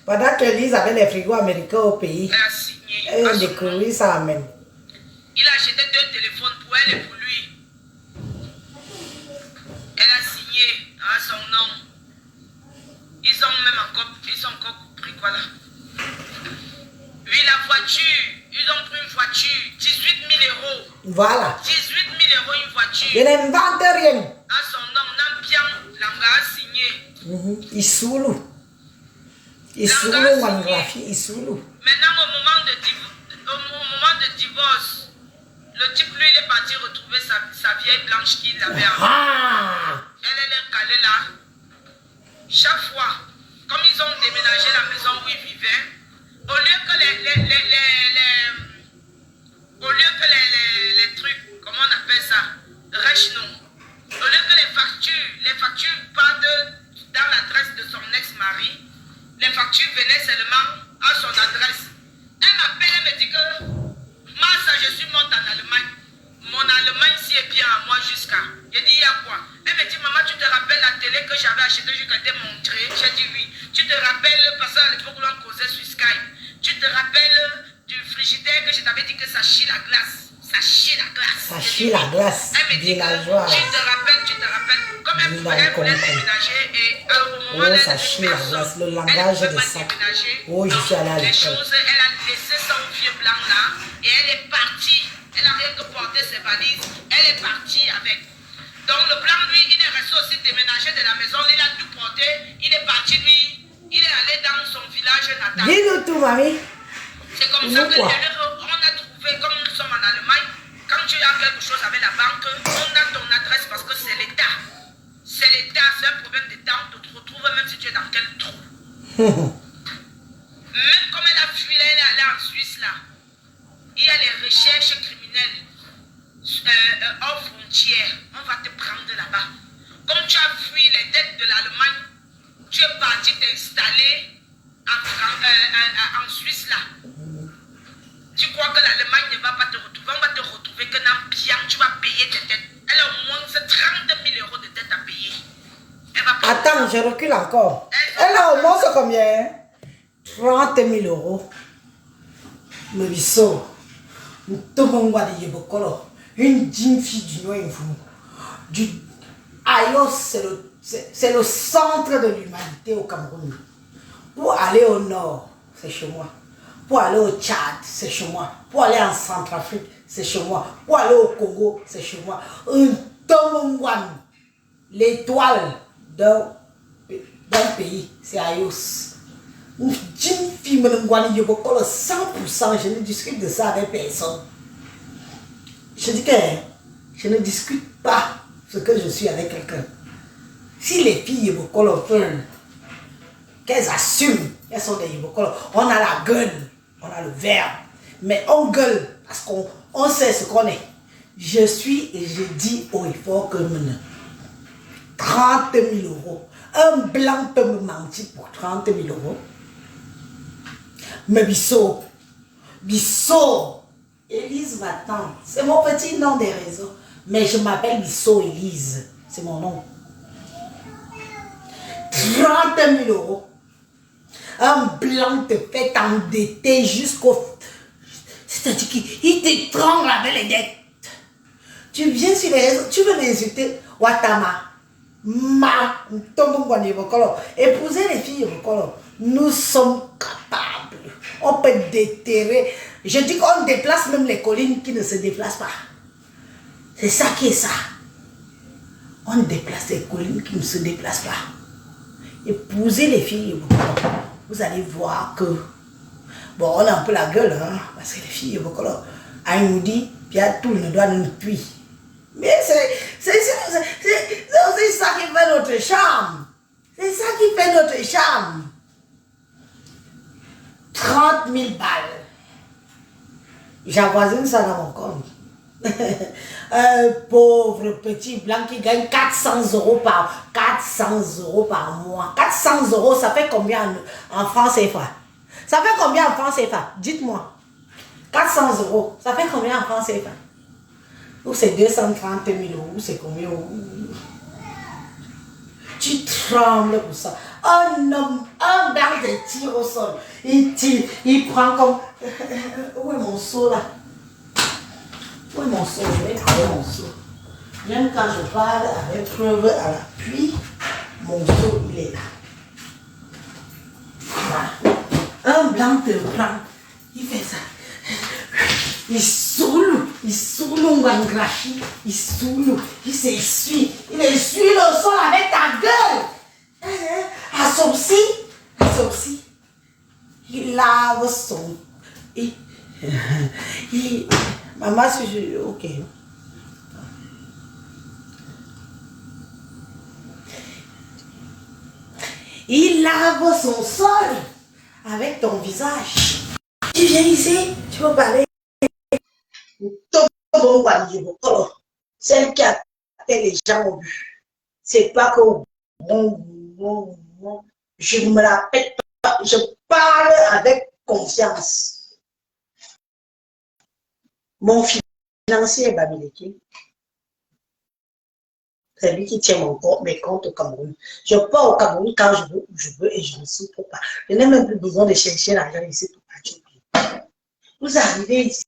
Pendant que Lise avait les frigos américains au pays, elle a signé. elle a découvert ça même. Il a acheté 2 téléphones pour elle et pour lui. Elle a signé à son nom. Ils ont encore pris quoi là? Oui, la voiture. Ils ont pris une voiture. 18 000 euros. Voilà. 18 000 euros une voiture. Je n'invente rien. À son nom, Nampian, Langa a signé. Isulu. Isulu, Wangrafi, Isulu. Maintenant, au moment de divorce, le type, lui, il est parti retrouver sa vieille blanche qu'il avait avant. Elle est calée là. Chaque fois, comme ils ont déménagé la maison où ils vivaient, au lieu que les trucs, comment on appelle ça, rechnou, au lieu que les factures partent dans l'adresse de son ex-mari, les factures venaient seulement à son adresse. Elle m'appelle, elle me dit que, Massa, je suis morte en Allemagne. Mon Allemagne s'y est bien à moi jusqu'à. J'ai dit, il y a quoi? Elle me dit, maman, tu te rappelles la télé que j'avais achetée, je t'ai montré? J'ai dit oui. Tu te rappelles, parce qu'à l'époque où l'on causait sur Skype, tu te rappelles du frigidaire que je t'avais dit que ça chie la glace? Ça chie la glace. Ça chie la glace. Elle me dit que tu te rappelles. Comme elle voulait déménager et au moment où ça chie la glace, le langage de ça. Oh, je suis allée à les l'école. choses, elle a laissé son vieux blanc là et elle est partie. Elle n'a rien que porté ses valises. Elle est partie avec. Donc le blanc, lui, il est resté aussi déménager de la maison. Il a tout porté. Il est parti, lui. Il est allé dans son village natal. Dis-nous tout, mamie. C'est comme ça que on a trouvé, comme nous sommes en Allemagne, quand tu as quelque chose avec la banque, on a ton adresse parce que c'est l'État. C'est l'État, c'est un problème d'État. On te retrouve même si tu es dans quel trou. Même comme elle a fui, elle est allée en Suisse là. Il y a les recherches criminelles hors frontières. On va te prendre là-bas. Comme tu as fui les dettes de l'Allemagne, tu es parti t'installer en Suisse là. Tu crois que l'Allemagne ne va pas te retrouver? On va te retrouver que dans bien, tu vas payer tes dettes. Elle a au moins 30 000 euros de dettes à payer. Elle va payer. Attends, je recule encore. Elle a au moins c'est combien? 30 000 euros. Le biseau. Tout le monde va dire une jeune fille du Noir du Ayos, c'est le centre de l'humanité au Cameroun. Pour aller au nord, c'est chez moi. Pour aller au Tchad, c'est chez moi. Pour aller en Centrafrique, c'est chez moi. Pour aller au Congo, c'est chez moi. Un Tomongwan, l'étoile d'un pays, c'est Ayos. Une jeune fille, je 100%, je ne discute de ça avec personne. Je dis que je ne discute pas ce que je suis avec quelqu'un. Si les filles Yébokolo veulent qu'elles assument, elles sont des Yébokolo, on a la gueule, on a le verbe, mais on gueule parce qu'on sait ce qu'on est. Je suis et je dis haut et fort que 30 000 euros. Un blanc peut me mentir pour 30 000 euros. Mais Bissot, Élise m'attend. C'est mon petit nom des réseaux. Mais je m'appelle Bissot Élise. C'est mon nom. 30 000 euros. Un blanc te fait t'endetter jusqu'au... C'est-à-dire qu'il t'étrangle avec les dettes. Tu viens sur les réseaux, tu veux m'insulter. Watama. Épouser les filles, nous sommes capables. On peut déterrer. Je dis qu'on déplace même les collines qui ne se déplacent pas. C'est ça qui est ça. On déplace les collines qui ne se déplacent pas. Épouser les filles, vous allez voir que... Bon, on a un peu la gueule, hein, parce que les filles, Aïmoudi, puis à tout le doigt nous puit. Mais C'est aussi ça qui fait notre charme. C'est ça qui fait notre charme. 30 000 balles. J'avoisine ça dans mon compte. Un pauvre petit blanc qui gagne 400 € par mois. 400 €, ça fait combien en francs CFA? Ça fait combien en francs CFA? Dites-moi. 400 €, ça fait combien en francs CFA? Ou c'est 230 000 €, c'est combien? Tu trembles pour ça. Un homme, un blanc te tire au sol. Il tire, il prend comme... Où est mon seau là? Où est mon seau? Je vais trouver mon seau. Même quand je parle avec preuve à l'appui, mon seau il est là. Voilà. Un blanc te prend, il fait ça. Il saoule un graphie, il saoule, il s'essuie, il essuie le sol avec ta gueule. Associe, il lave son. Maman, si je. Ok. Il lave son sol avec ton visage. Tu viens ici, tu peux parler. Celle qui a fait les gens au but. C'est pas que je me la pète pas, je parle avec confiance. Mon financier est Bamileke. C'est lui qui tient mes comptes au Cameroun. Je pars au Cameroun quand je veux, où je veux et je ne souffre pas. Je n'ai même plus besoin de chercher l'argent ici pour partir. Vous arrivez ici.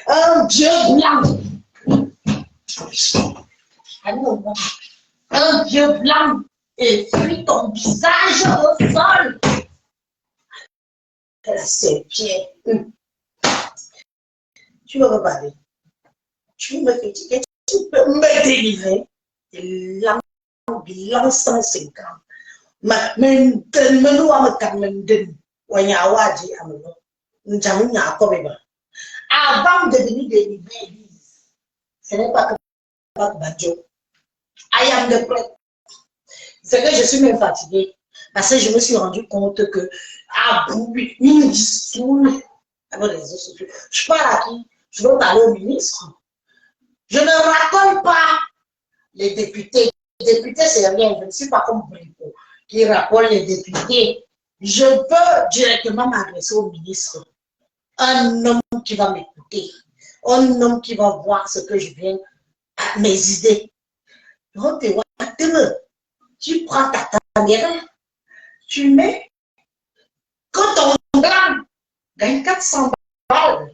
Un Dieu blanc. Un Dieu blanc essuie ton visage au sol. C'est bien. Tu veux me parler. Tu me critiquer. Tu peux me délivrer. Bilan 150. Mais avant de venir délivrer, ce n'est pas que Badjo. I am the prêtre. C'est que je suis même fatiguée. Parce que je me suis rendu compte que, il me saoule. Je parle à qui? Je veux parler au ministre. Je ne raconte pas les députés. Les députés, c'est rien. Je ne suis pas comme Brico qui raconte les députés. Je veux directement m'adresser au ministre. Un homme qui va m'écouter. Un homme qui va voir ce que je viens, mes idées. Tu prends ta caméra, tu mets, quand on gagne 400 balles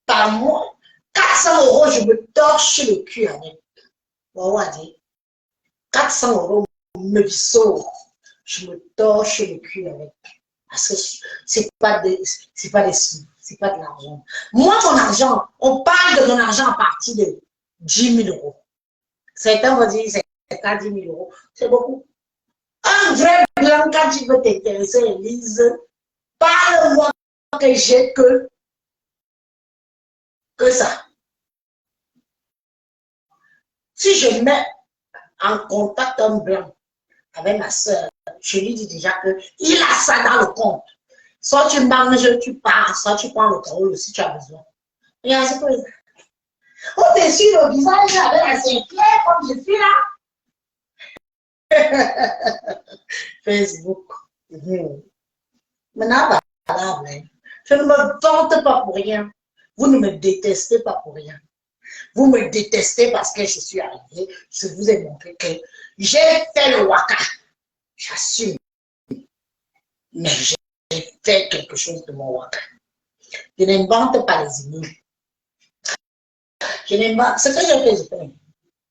par mois, 400 €, je me torche le cul avec. 400 € me sauve, je me torche le cul avec. Parce que c'est pas des sous, c'est pas de l'argent. Moi, mon argent, on parle de mon argent à partir de 10 000 €. Certains vont dire c'est pas 10 000 €, c'est beaucoup. Un vrai blanc, quand tu veux t'intéresser, Elise, parle-moi que j'ai que ça. Si je mets en contact un blanc avec ma soeur, je lui dis déjà qu'il a ça dans le compte. Soit tu manges, tu pars, soit tu prends le carreau si tu as besoin. Et on te suit le visage avec la Saint-Pierre comme je suis là. Facebook. Maintenant, je ne me vante pas pour rien. Vous ne me détestez pas pour rien. Vous me détestez parce que je suis arrivée. Je vous ai montré que j'ai fait le waka. J'assume. Mais j'ai fait quelque chose de mon waka. Je n'invente pas les immeubles. Ce que je fais.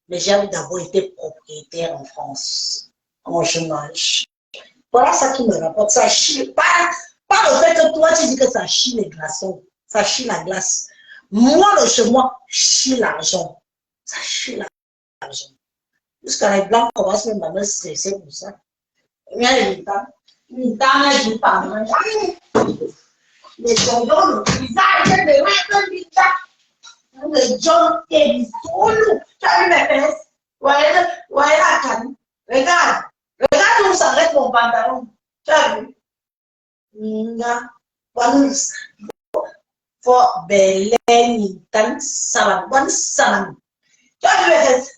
Mais j'ai d'abord été propriétaire en France. En chômage. Voilà ça qui me rapporte. Ça chie. Pas le fait que toi tu dis que ça chie les glaçons. Ça chie la glace. Moi, le chez moi, chie l'argent. Ça chie l'argent. Jusqu'à les blancs commencent même à me stresser pour ça. Il y a une dame, je ne parle pas. Les jambons, le visage, les mains, le visage. Le John est solo. Tu as vu mes fesses? Voyez la canne. Regarde. Regarde où s'arrête mon pantalon. Tu as vu? For Belén tan salam. Bonne salam. Tu as vu mes fesses?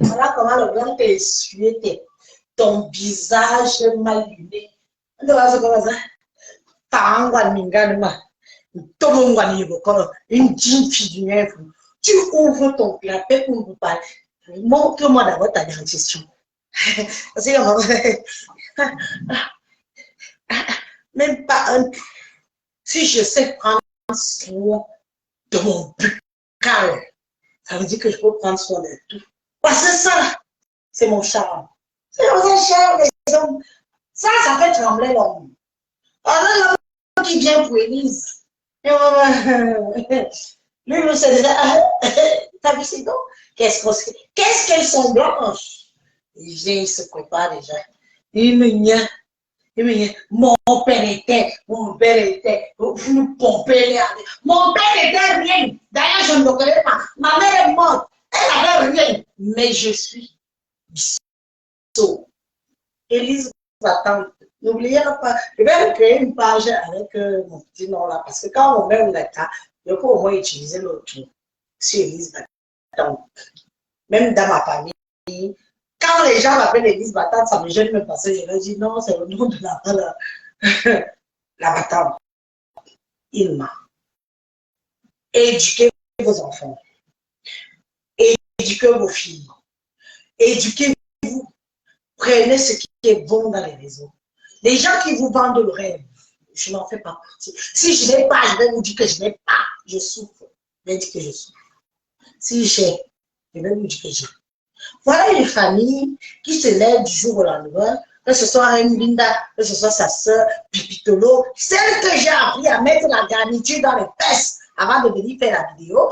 Voilà comment le blanc est essuyer ton visage mal luné. Tu vois ce que c'est? Tu ouvres ton clapet pour vous parler. Montre-moi d'abord ta dentition. Même pas un. Si je sais prendre soin de mon buccal, ça veut dire que je peux prendre soin de tout. Parce que ça, c'est mon charme. C'est mon charme, les hommes. Ça fait trembler l'homme. Alors, l'homme qui vient pour Élise. Lui, c'est déjà. T'as vu ces dents? Qu'est-ce qu'elles sont blanches? Il vient, il se prépare déjà. Il me dit, mon père était, vous nous pompez les. Mon père était rien. D'ailleurs, je ne le connais pas. Ma mère est morte. Elle n'avait rien. Mais je suis Bissot. Élise va-t'en. N'oubliez pas, je vais créer une page avec mon petit nom là, parce que quand on met un lettre, je peux au moins utiliser l'autre nom. Sur Élise Battante. Même dans ma famille, quand les gens m'appellent Élise Battante, ça me gêne même parce que je leur dis non, c'est le nom de la Battante. Ilma. Éduquez vos enfants. Éduquez vos filles. Éduquez-vous. Prenez ce qui est bon dans les réseaux. Les gens qui vous vendent le rêve, je n'en fais pas partie. Si je n'ai pas, je vais vous dire que je n'ai pas. Je souffre. Je vais dire que je souffre. Si j'ai, je vais vous dire que j'ai. Voilà une famille qui se lève du jour au lendemain, que ce soit Linda, que ce soit sa soeur, Pipitolo, celle que j'ai appris à mettre la garniture dans les fesses avant de venir faire la vidéo.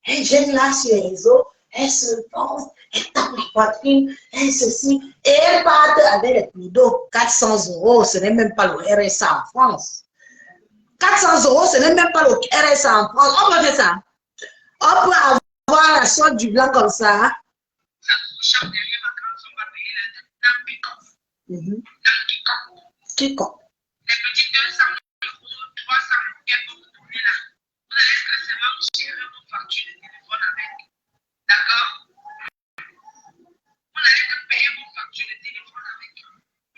Elle vient là sur les réseaux, elle se pense, elle tape la poitrine, elle ceci, et elle part avec les plus d'eau. 400 €, ce n'est même pas le RSA en France. 400 €, ce n'est même pas le RSA en France. On peut faire ça. On peut avoir la sorte du blanc comme ça. Hein? Kiko. Les petits 200 €, 300 €, qu'elles vont vous donner là. Vous allez stressement gérer vos factures de téléphone avec. D'accord? Vous n'allez que payer vos factures de téléphone avec.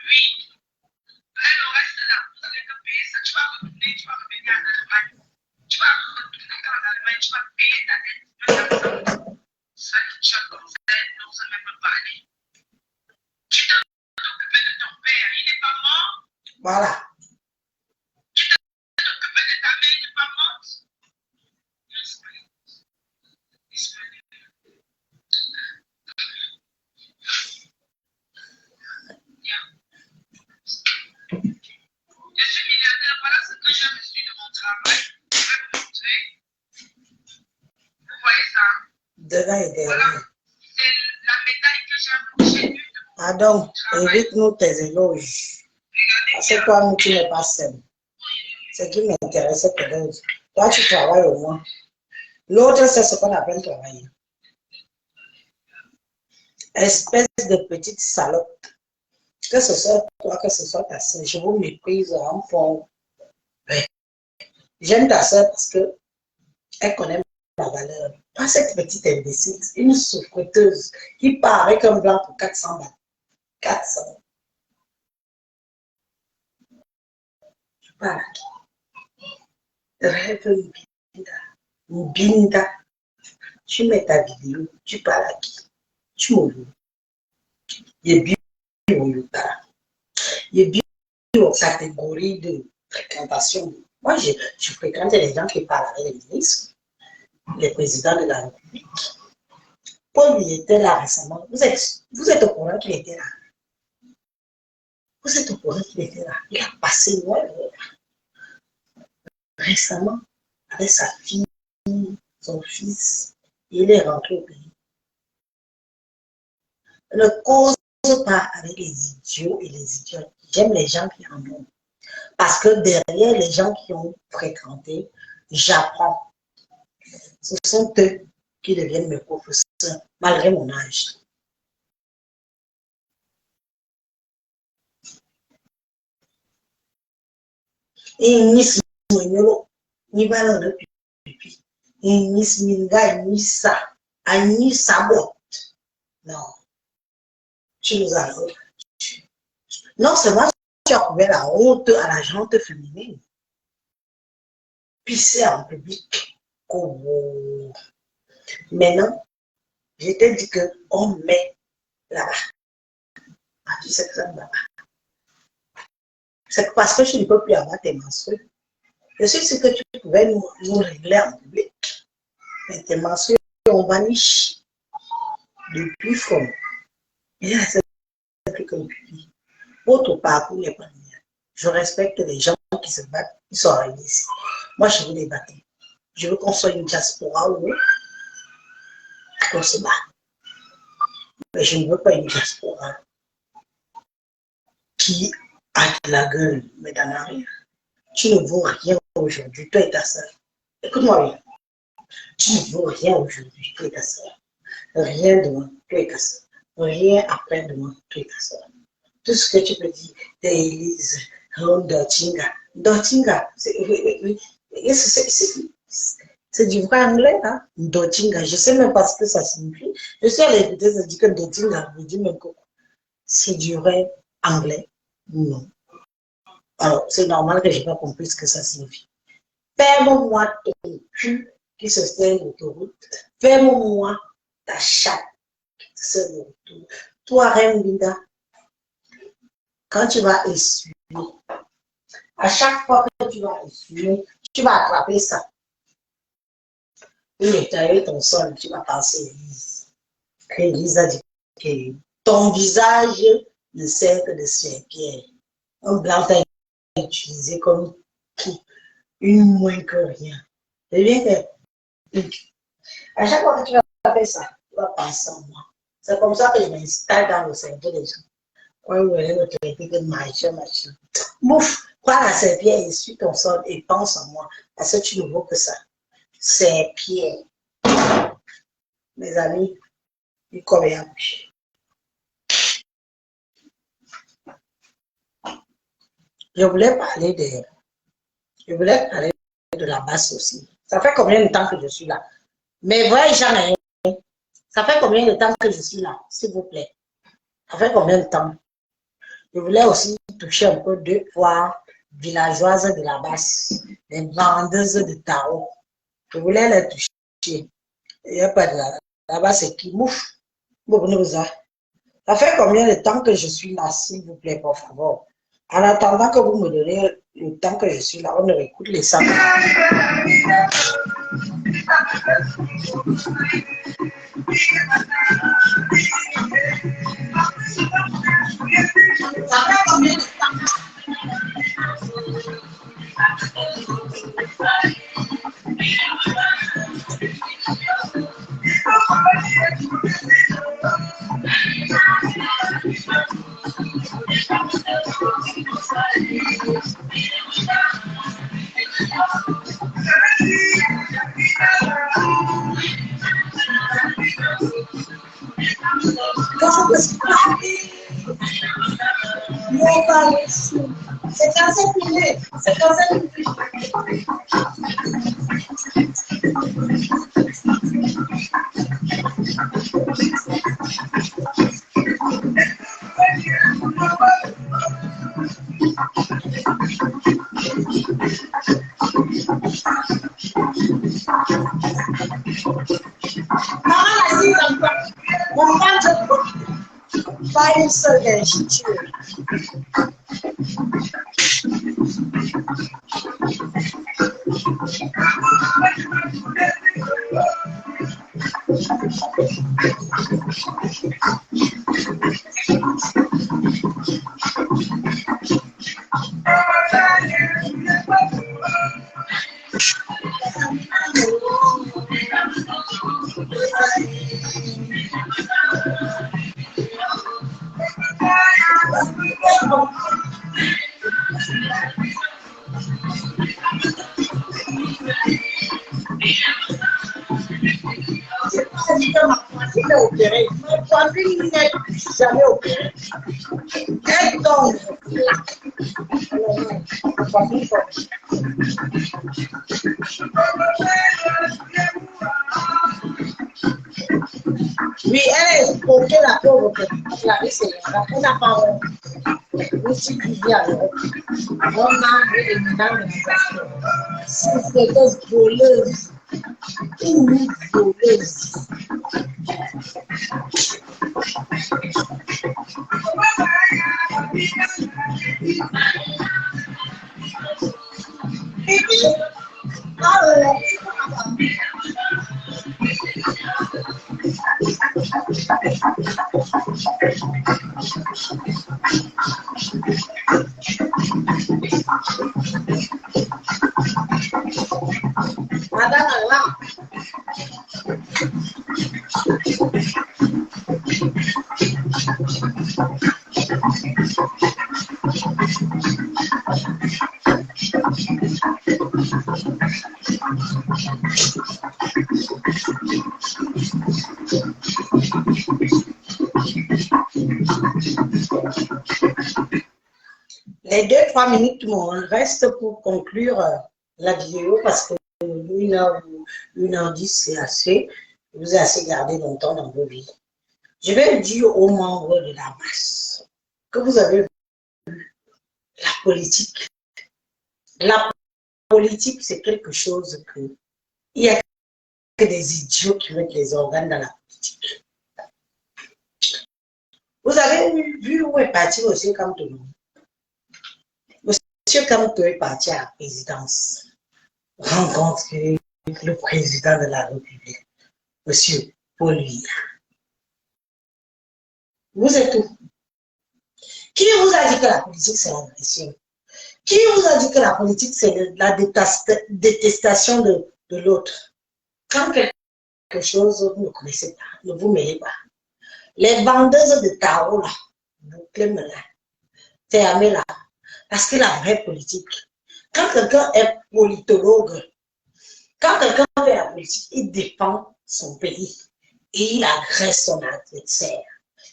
Oui. Là, le reste là, vous allez que payer ça. Tu vas retourner, tu vas revenir en Allemagne. Tu vas retourner en Allemagne, tu vas payer ta dette. Ça, tu as comme ça, non, ça ne même pas aller. Tu t'es occupé de ton père, il n'est pas mort. Voilà. Tu t'es occupé de ta mère, il n'est pas morte. Je suis milliardaire, voilà ce que j'ai reçu de mon travail. Je vais vous montrer. Vous voyez ça? Devant et derrière. Voilà. C'est la médaille que j'ai reçue de mon Pardon, travail. évite-nous tes éloges. Parce que toi, tu n'es pas seul. Ce qui m'intéresse, c'est que l'autre. Toi, tu travailles au moins. L'autre, c'est ce qu'on appelle travailler. Espèce de petite salope. Que ce soit toi, que ce soit ta soeur, je vous méprise en fond. Ouais. J'aime ta soeur parce qu'elle connaît ma valeur. Pas cette petite imbécile, une souffreteuse qui part avec un blanc pour 400 balles. 400. Tu parles à qui? Rêve Binda. Tu mets ta vidéo, tu parles à qui? Tu m'oublies. Il est bien. Il est bien aux catégories de fréquentation. Moi, je fréquente les gens qui parlent avec les ministres, les présidents de la République. Paul, il était là récemment. Vous êtes au courant qu'il était là. Vous êtes au courant qu'il était là. Il a passé loin récemment avec sa fille, son fils. Il est rentré au pays. Ne cause pas avec les idiots et les idiotes. J'aime les gens qui en ont. Parce que derrière les gens qui ont fréquenté, j'apprends. Ce sont eux qui deviennent mes professeurs, malgré mon âge. Et Miss Monyolo, ni valeur de pipi. Et Miss Minga, ni ça. Ni sabot. Non. Tu nous as. Non seulement tu as couvert la honte à la gente féminine. Pisser en public. Oh. Maintenant, je t'ai dit qu'on met là-bas. Ah, tu sais que ça là-bas. C'est parce que je ne peux plus avoir tes menstrues. Je sais ce que tu pouvais nous régler en public. Mais tes menstrues ont vanish depuis fort. Et là, c'est plus que le public. Votre parcours n'est pas mien. Je respecte les gens qui se battent, qui sont arrivés ici. Moi, je veux les battre. Je veux qu'on soit une diaspora où on se bat. Mais je ne veux pas une diaspora qui a de la gueule, mais dans l'arrière. Tu ne vaux rien aujourd'hui, toi et ta soeur. Écoute-moi bien. Tu ne vaux rien aujourd'hui, toi et ta soeur. Rien demain, toi et ta soeur. Rien après demain, toi et ta soeur. Tout ce que tu peux dire, t'es Élise, Ndochinga. Ndochinga, c'est du vrai anglais, hein? Ndochinga. Je ne sais même pas ce que ça signifie. Je suis allée écouter, ça dit que Ndochinga, je dis même que c'est du vrai anglais. Non. Alors, c'est normal que je n'ai pas compris ce que ça signifie. Ferme-moi ton cul qui se sert l'autoroute. Ferme-moi ta chatte qui se sert l'autoroute. Toi, Rembinda, quand tu vas essuyer, à chaque fois que tu vas essuyer, tu vas attraper ça. Et nettoyer ton sol, tu vas passer Élise. Élise a dit que ton visage ne sert que de serpillère. Un blanc t'a utilisé comme une moins que rien. C'est bien que à chaque fois que tu vas faire ça, tu vas penser en moi. C'est comme ça que je m'installe dans le cerveau des gens. Quand vous allez me traiter de machin. Mouf, prends la serpillère et suis ton sol et pense en moi. Parce que tu ne vaux que ça. Serpillère. Mes amis, ils connaissent. Je voulais parler de la basse aussi. Ça fait combien de temps que je suis là? Mais voyez, j'en ai rien. Ça fait combien de temps que je suis là, s'il vous plaît? Ça fait combien de temps? Je voulais aussi toucher un peu deux fois villageoises de la basse, les vendeuses de tarot. Je voulais les toucher. Il n'y a pas de là-bas, c'est qui mouf. Ça fait combien de temps que je suis là, s'il vous plaît, pour favor? En attendant que vous me donnez le temps que je suis là, on écoute les sacs. Ça fait combien de temps? C'est quand c'est fini. C'est quand c'est fini. Maman a dit encore, mon ventre pas une seule vergiture. poitrine n'est jamais opérée. Elle tombe. Oui, elle est exposée la pauvre. Elle n'a pas honte. Aussi qui vient. On a les médailles. C'était voleuse. Une voleuse. Madame Allah. Les 2-3 minutes restent pour conclure la vidéo parce que 1h10 c'est assez. Vous avez assez gardé longtemps dans vos vies. Je vais dire aux membres de la masse que vous avez vu la politique. La politique, c'est quelque chose que il y a que des idiots qui mettent les organes dans la politique. Vous avez vu où est parti M. Kamto? M. Kamto est parti à la présidence, rencontrer le président de la République, M. Paul Biya. Vous êtes où? Qui vous a dit que la politique c'est l'agression? Qui vous a dit que la politique c'est la détestation de l'autre? Quand quelque chose vous ne connaissez pas, ne vous mêlez pas. Les vendeuses de tarot là, bouclez-moi-la, fermez-la. Parce que la vraie politique, quand quelqu'un est politologue, quand quelqu'un fait la politique, il défend son pays et il agresse son adversaire.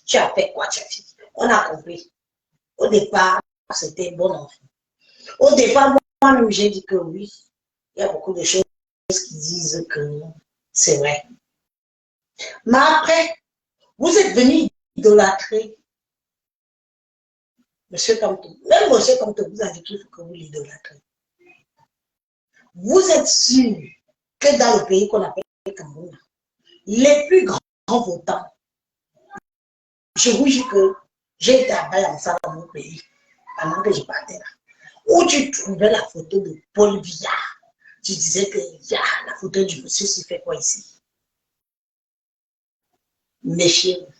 Tu as fait quoi, tu as fait? On a compris. Au départ, c'était bon enfant. Au départ, moi-même, j'ai dit que oui. Il y a beaucoup de choses qui disent que c'est vrai. Mais après, vous êtes venu idolâtrer M. Kamto. Même M. Kamto vous a dit qu'il faut que vous l'idolâtrez. Vous êtes sûr que dans le pays qu'on appelle le Cameroun, les plus grands votants, je vous jure que j'ai été à Bayansa dans mon pays, pendant que je partais là, où tu trouvais la photo de Paul Biya. Tu disais que la photo du monsieur, s'il fait quoi ici? Méfiez-vous.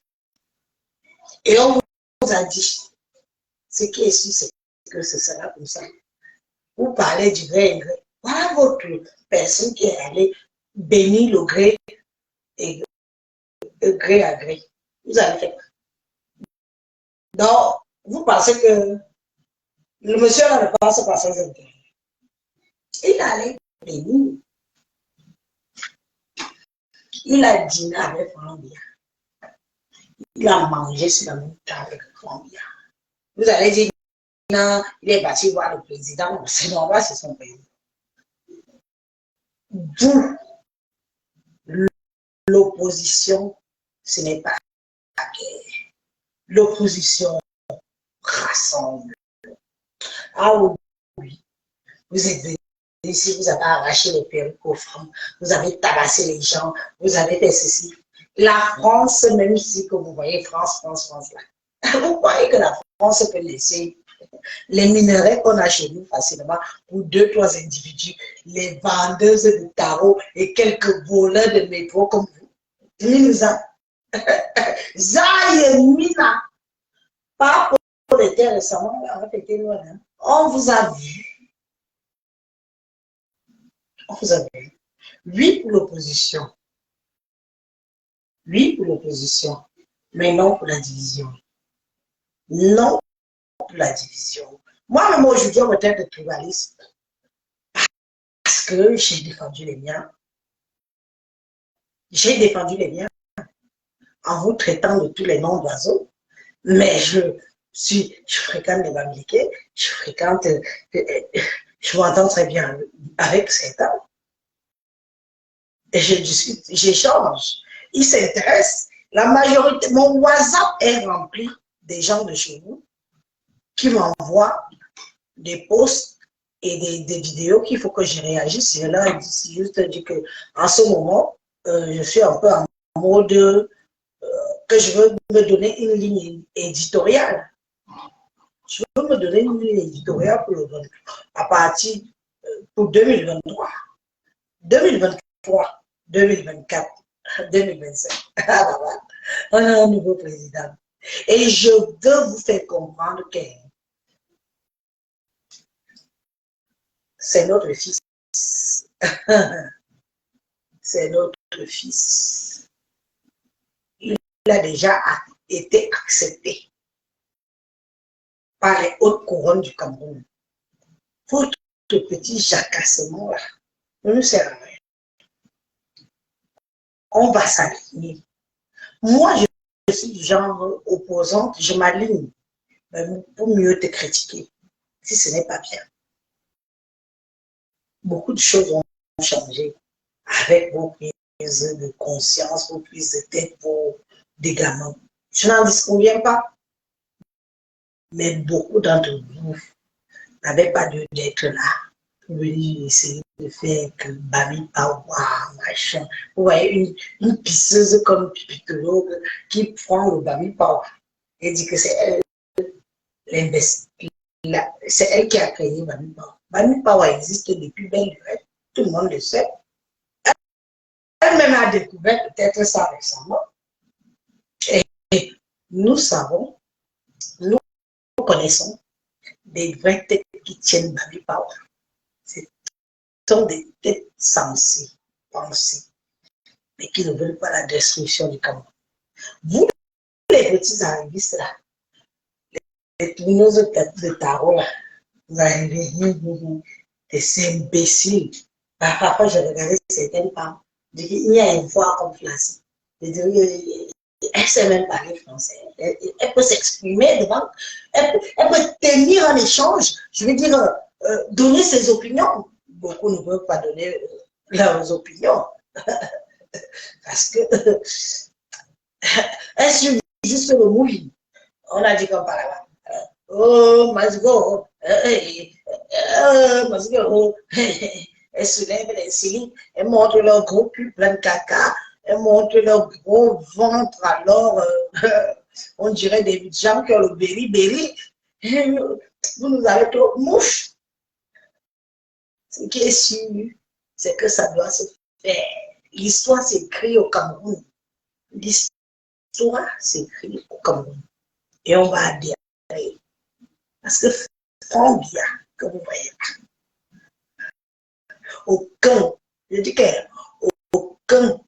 Et on vous a dit, ce qui est sûr, c'est que ce sera comme ça. Vous parlez du gré et gré. Voilà votre personne qui est allée bénir le gré et gré à gré. Vous avez fait quoi? Donc, vous pensez que le monsieur là ne passe pas ses intérêts. Il allait bénir. Il a dîné avec Flambia. Il a mangé sur la même table avec Flambia. Vous allez dire, non, il est parti voir le président. C'est normal, c'est son pays. Vous, l'opposition, ce n'est pas la guerre. L'opposition rassemble. Ah oui, vous êtes venus ici, vous avez arraché les perruques aux femmes, vous avez tabassé les gens, vous avez fait ceci. La France, même si que vous voyez France là, vous croyez que la France peut laisser les minerais qu'on a chez nous facilement pour 2-3 individus, les vendeuses de tarot et quelques voleurs de métro comme vous. Mina, Mina, pas pour l'été récemment, on vous a vu. On vous a vu. Oui pour l'opposition. Oui pour l'opposition, mais non pour la division. Non pour la division. Moi-même, aujourd'hui, on me traite de tribaliste parce que j'ai défendu les miens. J'ai défendu les miens. en vous traitant de tous les noms d'oiseaux, mais je fréquente les Bamileke, je fréquente, je m'entends très bien avec certains. Et je discute, j'échange. Ils s'intéressent. La majorité, mon WhatsApp est rempli des gens de chez vous qui m'envoient des posts et des vidéos qu'il faut que je réagisse. Je leur ai juste dit qu'en ce moment, je suis un peu en mode que je veux me donner une ligne éditoriale. Je veux me donner une ligne éditoriale à partir pour 2023, 2023, 2024, 2025. On a un nouveau président. Et je veux vous faire comprendre que c'est notre fils. C'est notre fils. Il a déjà été accepté par les hautes couronnes du Cameroun. Votre petit jacassement-là ne nous sert à rien. On va s'aligner. Moi, je suis du genre opposante, je m'aligne pour mieux te critiquer, si ce n'est pas bien. Beaucoup de choses ont changé avec vos prises de conscience, vos prises de tête, vos dégâts. Je n'en disconviens pas, mais beaucoup d'entre vous n'avaient pas dû d'être là pour venir essayer de faire que Bami Pawa, machin. Vous voyez, une pisseuse comme Pipitologue qui prend le Bami Pawa et dit que c'est elle l'imbécile. C'est elle qui a créé Bami Pawa. Bami Pawa existe depuis belle lurette, tout le monde le sait. Elle-même a découvert peut-être ça récemment. Et nous savons, nous connaissons des vraies têtes qui tiennent Bami Pawa. Ce sont des têtes sensées, pensées, mais qui ne veulent pas la destruction du Cameroun. Vous, les petits arrivistes là, les clinoses de tarot là, vous arrivez, c'est imbécile. Parfois, je regardais certaines femmes, je dis, il y a une voix comme classe. Je dis, elle sait même parler français. Elle peut s'exprimer devant, elle peut tenir un échange, je veux dire, donner ses opinions. Beaucoup ne peuvent pas donner leurs opinions. Parce que elle suit juste le mouvement. On a dit comme par là. Oh, must go. Must go. Elle soulève les cils, elle montre leur gros cul plein de caca, elle montre leur gros ventre, alors on dirait des gens qui ont le béri-béri. Vous nous avez trop mouche. Ce qui est sûr, c'est que ça doit se faire. L'histoire s'écrit au Cameroun. L'histoire s'écrit au Cameroun. Et on va adhérer. Parce que font bien que vous voyez. Aucun, je dis aucun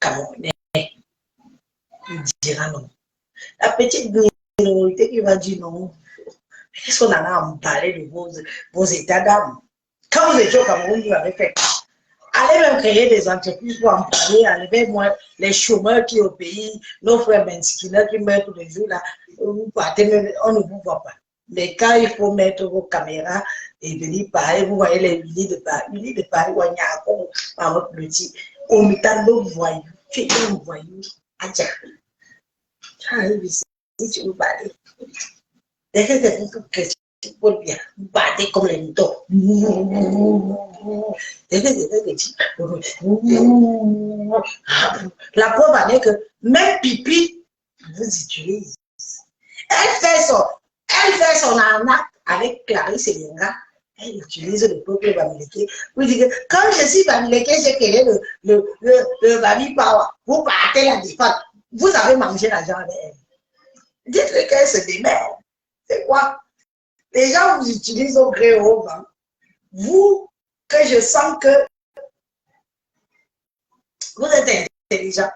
Camerounais dira non. La petite minorité qui va dire non, qu'est-ce qu'on en a à me parler de vos états d'âme? Quand vous étiez au Cameroun, vous avez fait. Allez même créer des entreprises pour en parler, enlever moi les chômeurs qui au pays, nos frères Bensikina qui meurent tous les jours là, vous partez même, on ne vous voit pas. Mais quand il faut mettre vos caméras et venir parler, vous voyez les Unis de Paris, où il y a un votre petit, au milieu de voyous, tu es un voyou, adja. J'arrive ici, si tu veux parler. Dès que quelqu'un peut critiquer pour bien, battez comme les moutons. La preuve en est que même Pipi vous utilise. Elle fait son arnaque avec Clarisse et Yenga. Elle utilise le peuple Bamileke. Vous dites que quand je suis Bamileke, j'ai créé le Bami Pawa. Vous partez la défense. Vous avez mangé l'argent avec elle. Dites-le qu'elle se démerde. C'est quoi? Les gens vous utilisent au gré au vent. Vous, que je sens que vous êtes intelligent.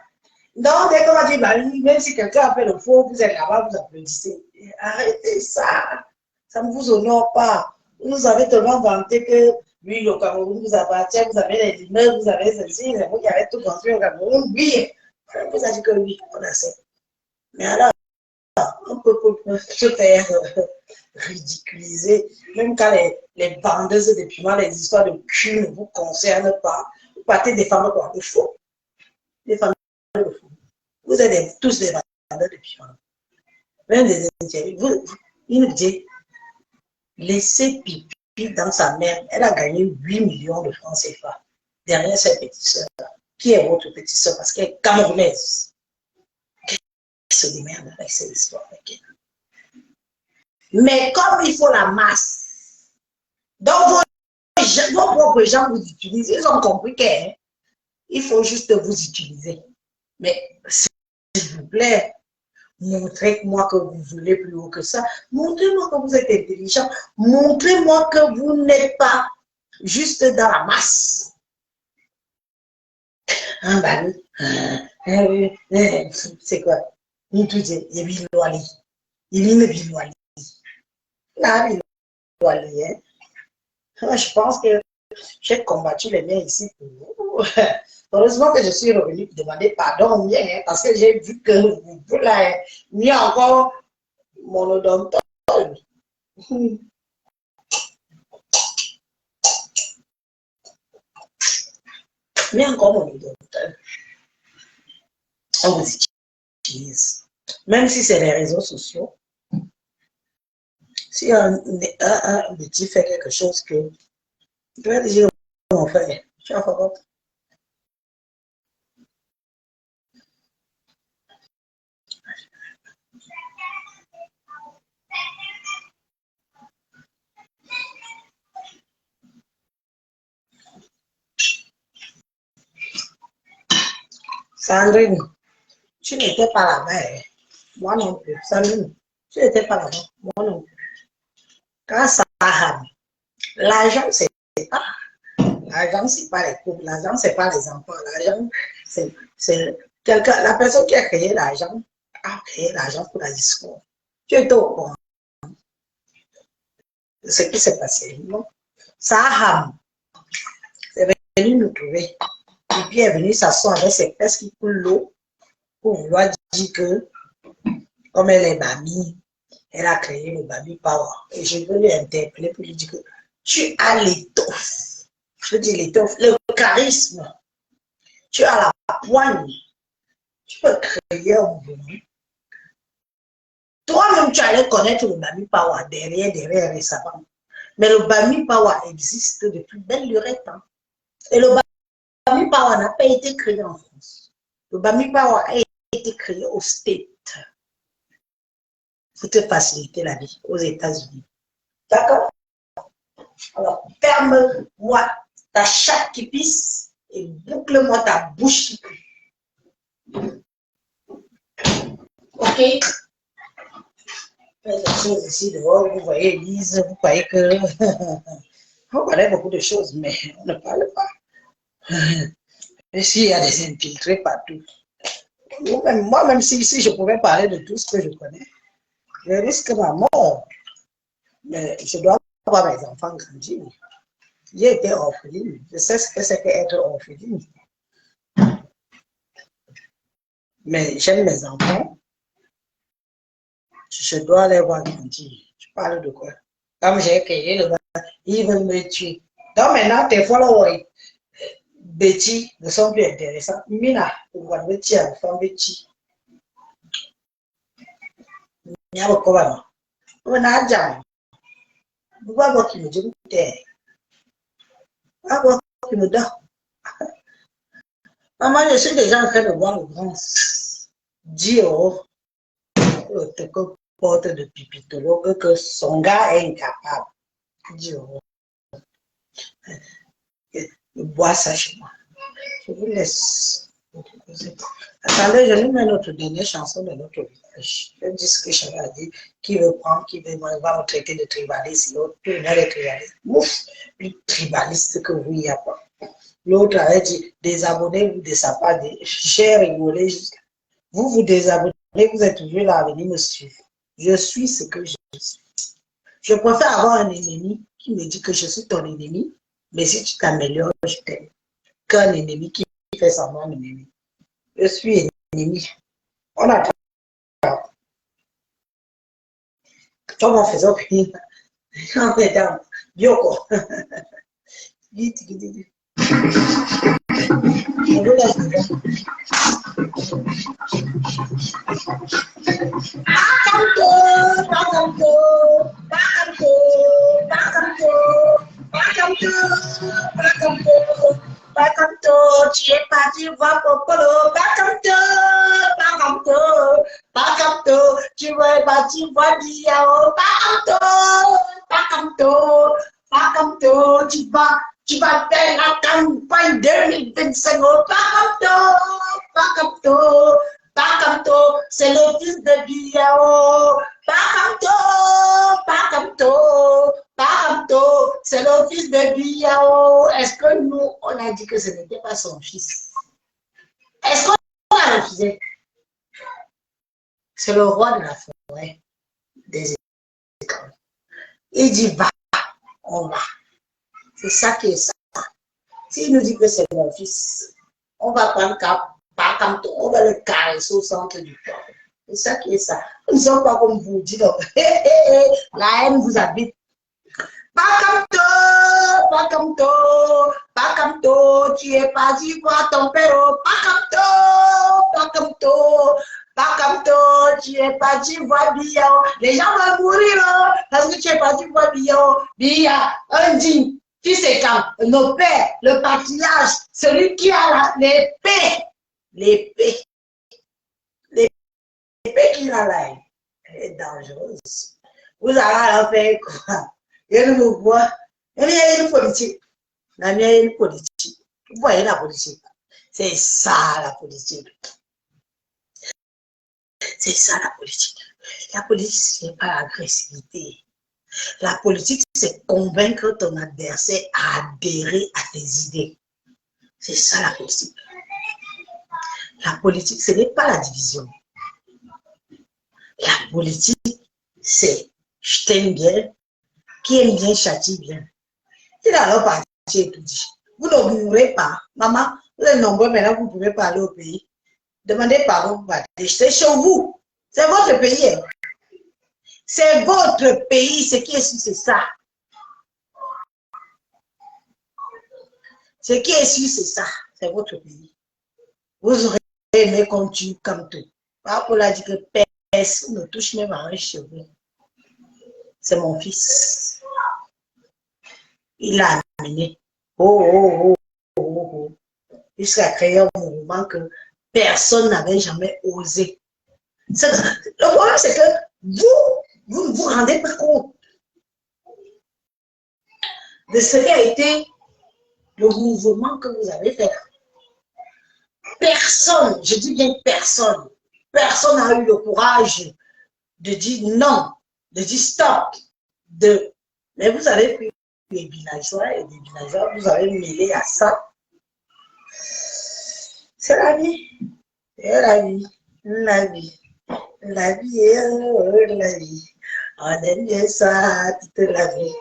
Donc, dès qu'on va dire, même si quelqu'un a fait le faux, vous êtes là-bas, vous applaudissez. Arrêtez ça. Ça ne vous honore pas. Vous nous avez tellement vanté que Oui, le Cameroun vous appartient, vous avez les immeubles, vous avez ceci, c'est vous qui avez tout construit au Cameroun. Oui, on vous a dit que oui, on a ça. Mais alors, on peut se faire ridiculiser, même quand les bandeuses de piment, les histoires de cul ne vous concernent pas. Vous partez des femmes quoi, de faux. Des femmes de faux. Vous êtes tous des bandeurs de piment. Même des intérêts. Il nous dit, laissez pipi dans sa mère. Elle a gagné 8 millions de francs CFA derrière cette petite soeur. Qui est votre petite soeur? Parce qu'elle est camerounaise. Elle se démerde avec cette histoire avec elle. Mais comme il faut la masse, donc vos propres gens vous utilisent, ils ont compris qu'il faut juste vous utiliser. Mais s'il vous plaît, montrez-moi que vous voulez plus haut que ça. Montrez-moi que vous êtes intelligent. Montrez-moi que vous n'êtes pas juste dans la masse. Ah bah oui. C'est quoi? Il tout dit, il est bilouali. Il est bilouali. Là, bilouali, hein. Je pense que j'ai combattu les miens ici pour vous. Heureusement que je suis revenu pour demander pardon au mien, hein, parce que j'ai vu que vous l'avez mis encore mon odontologue. Mais encore mon odontologue. On vous utilise. Même si c'est les réseaux sociaux. Si un petit fait quelque chose que je vais dire mon frère, je suis en faveur. Sandrine, tu n'étais pas là-bas. Moi non plus. Sandrine, tu n'étais pas là-bas. Moi non plus. Quand ça a l'argent, c'est pas. L'argent, c'est pas les couples. L'argent, c'est pas les enfants. L'argent, c'est quelqu'un. La personne qui a créé l'argent pour la discours. Tu étais au courant de ce qui s'est passé. Non? Saham, c'est venu nous trouver. Et puis, elle est venue s'asseoir avec ses fesses qui coulent l'eau pour vouloir dire que, comme elle est mamie, elle a créé le Baby Power. Et je veux lui interpeller pour lui dire que tu as l'étoffe. Je dis l'étoffe, le charisme. Tu as la poigne. Tu peux créer un mouvement. Toi-même, tu allais connaître le Baby Power derrière récemment. Mais le Baby Power existe depuis belle lurette. Hein. Et le Baby Power n'a pas été créé en France. Le Baby Power a été créé au States. Pour te faciliter la vie aux États-Unis. D'accord? Alors, ferme-moi ta chatte qui pisse et boucle-moi ta bouche qui pue. Ok? Faites des choses ici dehors, vous voyez Elise, vous croyez que on connaît beaucoup de choses, mais on ne parle pas. Ici, il y a des infiltrés partout. Moi-même, si je pouvais parler de tout ce que je connais, je risque ma mort. Mais je dois voir mes enfants grandir. J'ai été orpheline. Je sais ce que c'est qu'être orpheline. Mais j'aime mes enfants. Je dois les voir grandir. Tu parles de quoi? Comme j'ai créé le gars, ils veulent me tuer. Donc maintenant, tes followers, Betty, ne sont plus intéressants. Mina, on va me tuer, on va me tuer. Il y a beaucoup de on a déjà. Vous voyez ce qui me dit, qui me donne. Maman, je suis déjà en train de voir le grand Dio, te porte de pipitologue, que son gars est incapable. Dio, bois ça chez moi. Je vous laisse. Attendez, je nous mets notre dernière chanson de notre village. Le disque que j'avais à dire, qui veut prendre, qui va me traiter de tribaliste, l'autre, tout le monde est tribaliste. Ouf, plus tribaliste que vous, il n'y a pas. L'autre avait dit, désabonnez-vous de sa part. J'ai rigolé. Vous vous désabonnez, vous êtes toujours là à venir me suivre. Je suis ce que je suis. Je préfère avoir un ennemi qui me dit que je suis ton ennemi Mais si tu t'améliores, je t'aime. Qu'un ennemi qui fait semblant d'ennemi. Je suis ennemi. On a comment faisons finir? Non, mesdames, Bioko. Vite, vite, vite. On veut la journée. Bakamto, tu es parti voir Popolo. Bakamto, tu es parti voir Diao. Bakamto, tu vas faire la campagne 2025. Bakamto, c'est le fils de Diao. Bakamto, c'est le fils de Biao. Est-ce que nous, on a dit que ce n'était pas son fils? Est-ce qu'on a refusé? C'est le roi de la forêt des écoles. Il dit va, on va. C'est ça qui est ça. S'il nous dit que c'est mon fils, on va prendre Bakamto, on va le caresser au centre du corps. C'est ça qui est ça. Nous ne sommes pas comme vous dites. La haine vous habite. Bakamto, tu es parti voir ton père. Bakamto, tu es parti voir Biao. Les gens vont mourir parce que tu es parti voir Biao. Bia, indigne, fils et camp, nos pères, le patriarche, celui qui a l'épée. L'épée qu'il a là, elle est dangereuse. Vous allez la faire quoi? Il y a une voix, il y a une politique. Il y a une politique. Vous voyez la politique. C'est ça la politique. C'est ça la politique. La politique, ce n'est pas l'agressivité. La politique, c'est convaincre ton adversaire à adhérer à tes idées. C'est ça la politique. La politique, ce n'est pas la division. La politique, c'est je t'aime bien, qui aime bien châtie bien. Il a alors parti et tout dit. Vous ne mourrez pas. Maman, vous êtes nombreux maintenant, vous pouvez parler au pays. Demandez pardon, vous partez. C'est chez vous. C'est votre pays. C'est votre pays. Ce qui est sûr, c'est ça. Ce qui est sûr, c'est ça. C'est votre pays. Vous aurez aimé comme tout. Papa a dit que personne ne touche même à un cheveu. C'est mon fils. Il l'a amené. Jusqu'à créer un mouvement que personne n'avait jamais osé. Le problème, c'est que vous ne vous rendez pas compte de ce qui a été le mouvement que vous avez fait. Personne, je dis bien personne n'a eu le courage de dire non, de dire stop. Mais vous avez pris les villageois et les villageois, vous avez mêlé à ça. C'est la vie. C'est la vie. La vie. La vie est la vie. On aime bien ça toute la vie.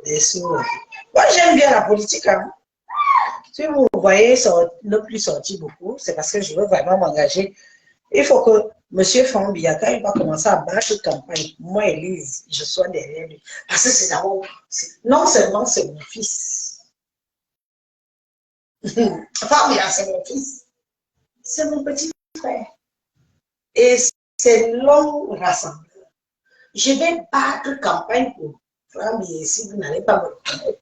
Des sous. Moi, j'aime bien la politique. Hein. Si vous voyez ne plus sortir beaucoup, c'est parce que je veux vraiment m'engager. Il faut que M. Fambiaka, il va commencer à battre cette campagne. Moi, Élise, je sois derrière lui. Parce que c'est d'abord, non seulement c'est mon fils. Fambiaka, c'est mon fils. C'est mon petit frère. Et c'est l'homme rassembleur. Je vais battre campagne pour Fambiaka si vous n'allez pas me reconnaître.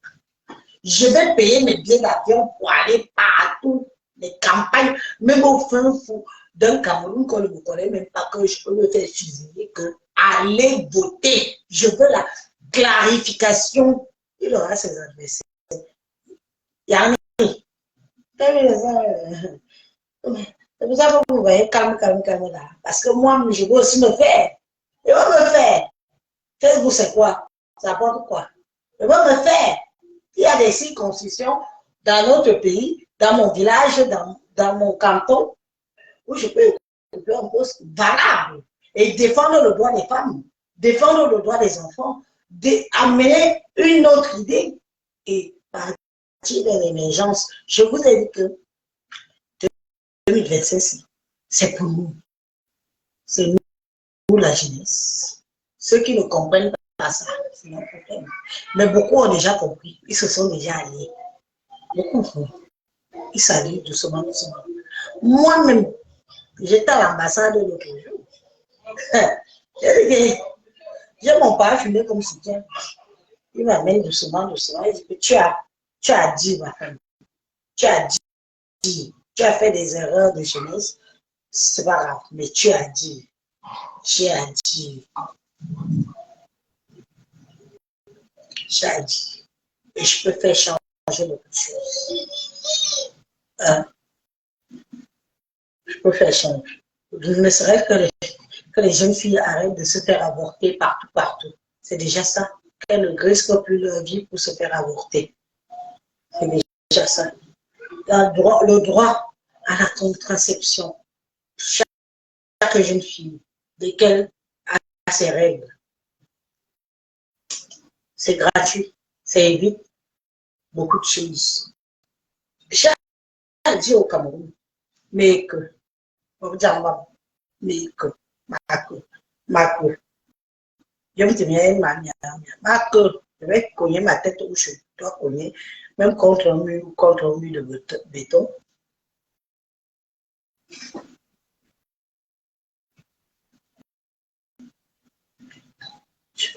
Je vais payer mes billets d'avion pour aller partout, les campagnes, même au fin fond d'un Cameroun qu'on ne me connaît même pas, que je peux me faire fusiller, que aller voter. Je veux la clarification. Il aura ses adversaires. Yannick, c'est pour ça que vous voyez calme là. Parce que moi, je veux aussi me faire. Je veux me faire. Facebook, c'est quoi? Ça apporte quoi? Je veux me faire. Il y a des circonscriptions dans notre pays, dans mon village, dans mon canton, où je peux occuper un poste valable et défendre le droit des femmes, défendre le droit des enfants, amener une autre idée et par vers l'émergence. Je vous ai dit que 2026, c'est pour nous. C'est nous, la jeunesse. Ceux qui ne comprennent pas ça, c'est leur problème. Mais beaucoup ont déjà compris. Ils se sont déjà alliés. Beaucoup. Ils s'allient doucement, doucement. Moi-même, j'étais à l'ambassade l'autre jour. J'ai mon père fumé comme soutien. Il m'amène doucement, doucement. Il dit, tu as dit, ma femme. Tu as dit. Tu as fait des erreurs de jeunesse. C'est pas grave, mais tu as dit. Tu as dit. Tu as dit. Et je peux faire changer beaucoup de choses. Je peux faire changer. Ne serait-ce que les jeunes filles arrêtent de se faire avorter partout. C'est déjà ça. Qu'elles ne risquent plus leur vie pour se faire avorter. C'est déjà ça. Le droit à la contraception. Chaque jeune fille, dès qu'elle a ses règles, c'est gratuit. Ça évite beaucoup de choses. J'ai dit au Cameroun, mais que, je me dis, je vais cogner ma tête où je dois cogner, même contre un mur de béton. Je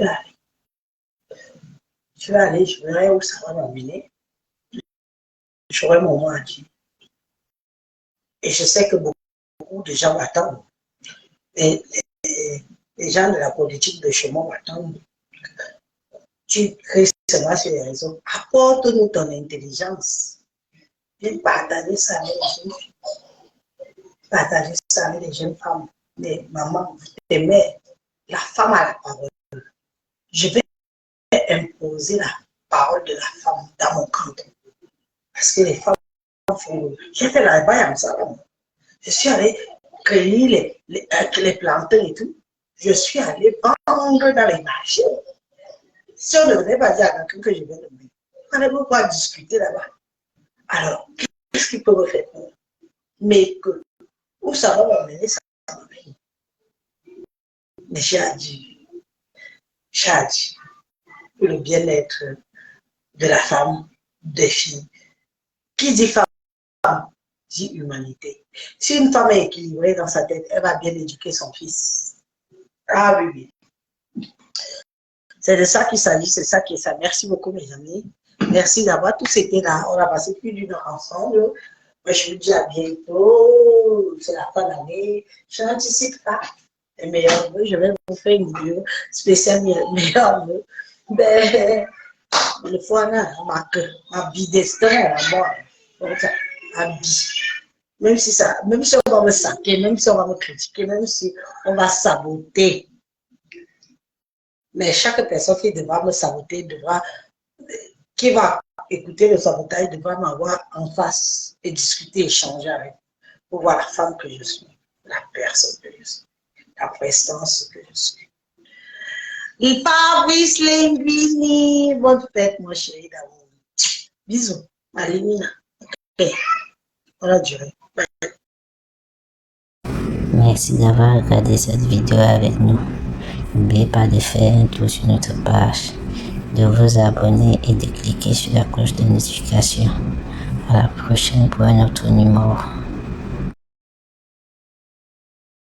vais aller, je verrai où ça va m'emmener. J'aurai mon mot à dire. Et je sais que beaucoup de gens m'attendent. Et les gens de la politique de chez moi m'attendent. Tu crées seulement sur les réseaux. Apporte-nous ton intelligence. Viens partager ça avec les jeunes filles. Partager ça avec les jeunes femmes. Les mamans, les mères. La femme a la parole. Je vais imposer la parole de la femme dans mon canton. Parce que les femmes font... J'ai fait la baille ça. Je suis allée cueillir les plantains et tout. Je suis allée vendre dans les marchés. Si on ne venait pas dire à quelqu'un que je vais le mettre, on ne peut pas discuter là-bas. Alors, qu'est-ce qu'ils peuvent faire? Mais que, où ça va m'amener, ça va m'amener. Mais j'ai dit, pour le bien-être de la femme, des filles. Qui dit femme, dit humanité. Si une femme est équilibrée dans sa tête, elle va bien éduquer son fils. Ah oui, oui. C'est de ça qu'il s'agit, c'est ça qui est ça. Merci beaucoup, mes amis. Merci d'avoir tous été là. On a passé plus d'une heure ensemble. Moi, je vous dis à bientôt. C'est la fin d'année. Je n'anticipe pas les meilleurs vœux. Je vais vous faire une vidéo spéciale meilleurs vœux. Ben, le foie, ma vie destin, moi, ma vie. Même si on va me saquer, même si on va me critiquer, même si on va saboter. Mais chaque personne qui devra me saboter, qui va écouter le sabotage, devra m'avoir en face et discuter, échanger avec, pour voir la femme que je suis, la personne que je suis, la prestance que je suis. Il Fabrice Linguini, bonne fête, mon chéri d'amour. Bisous, Malimina. Ok, on a duré. Bye. Merci d'avoir regardé cette vidéo avec nous. N'oubliez pas de faire un tour sur notre page, de vous abonner et de cliquer sur la cloche de notification. À la prochaine pour un autre numéro.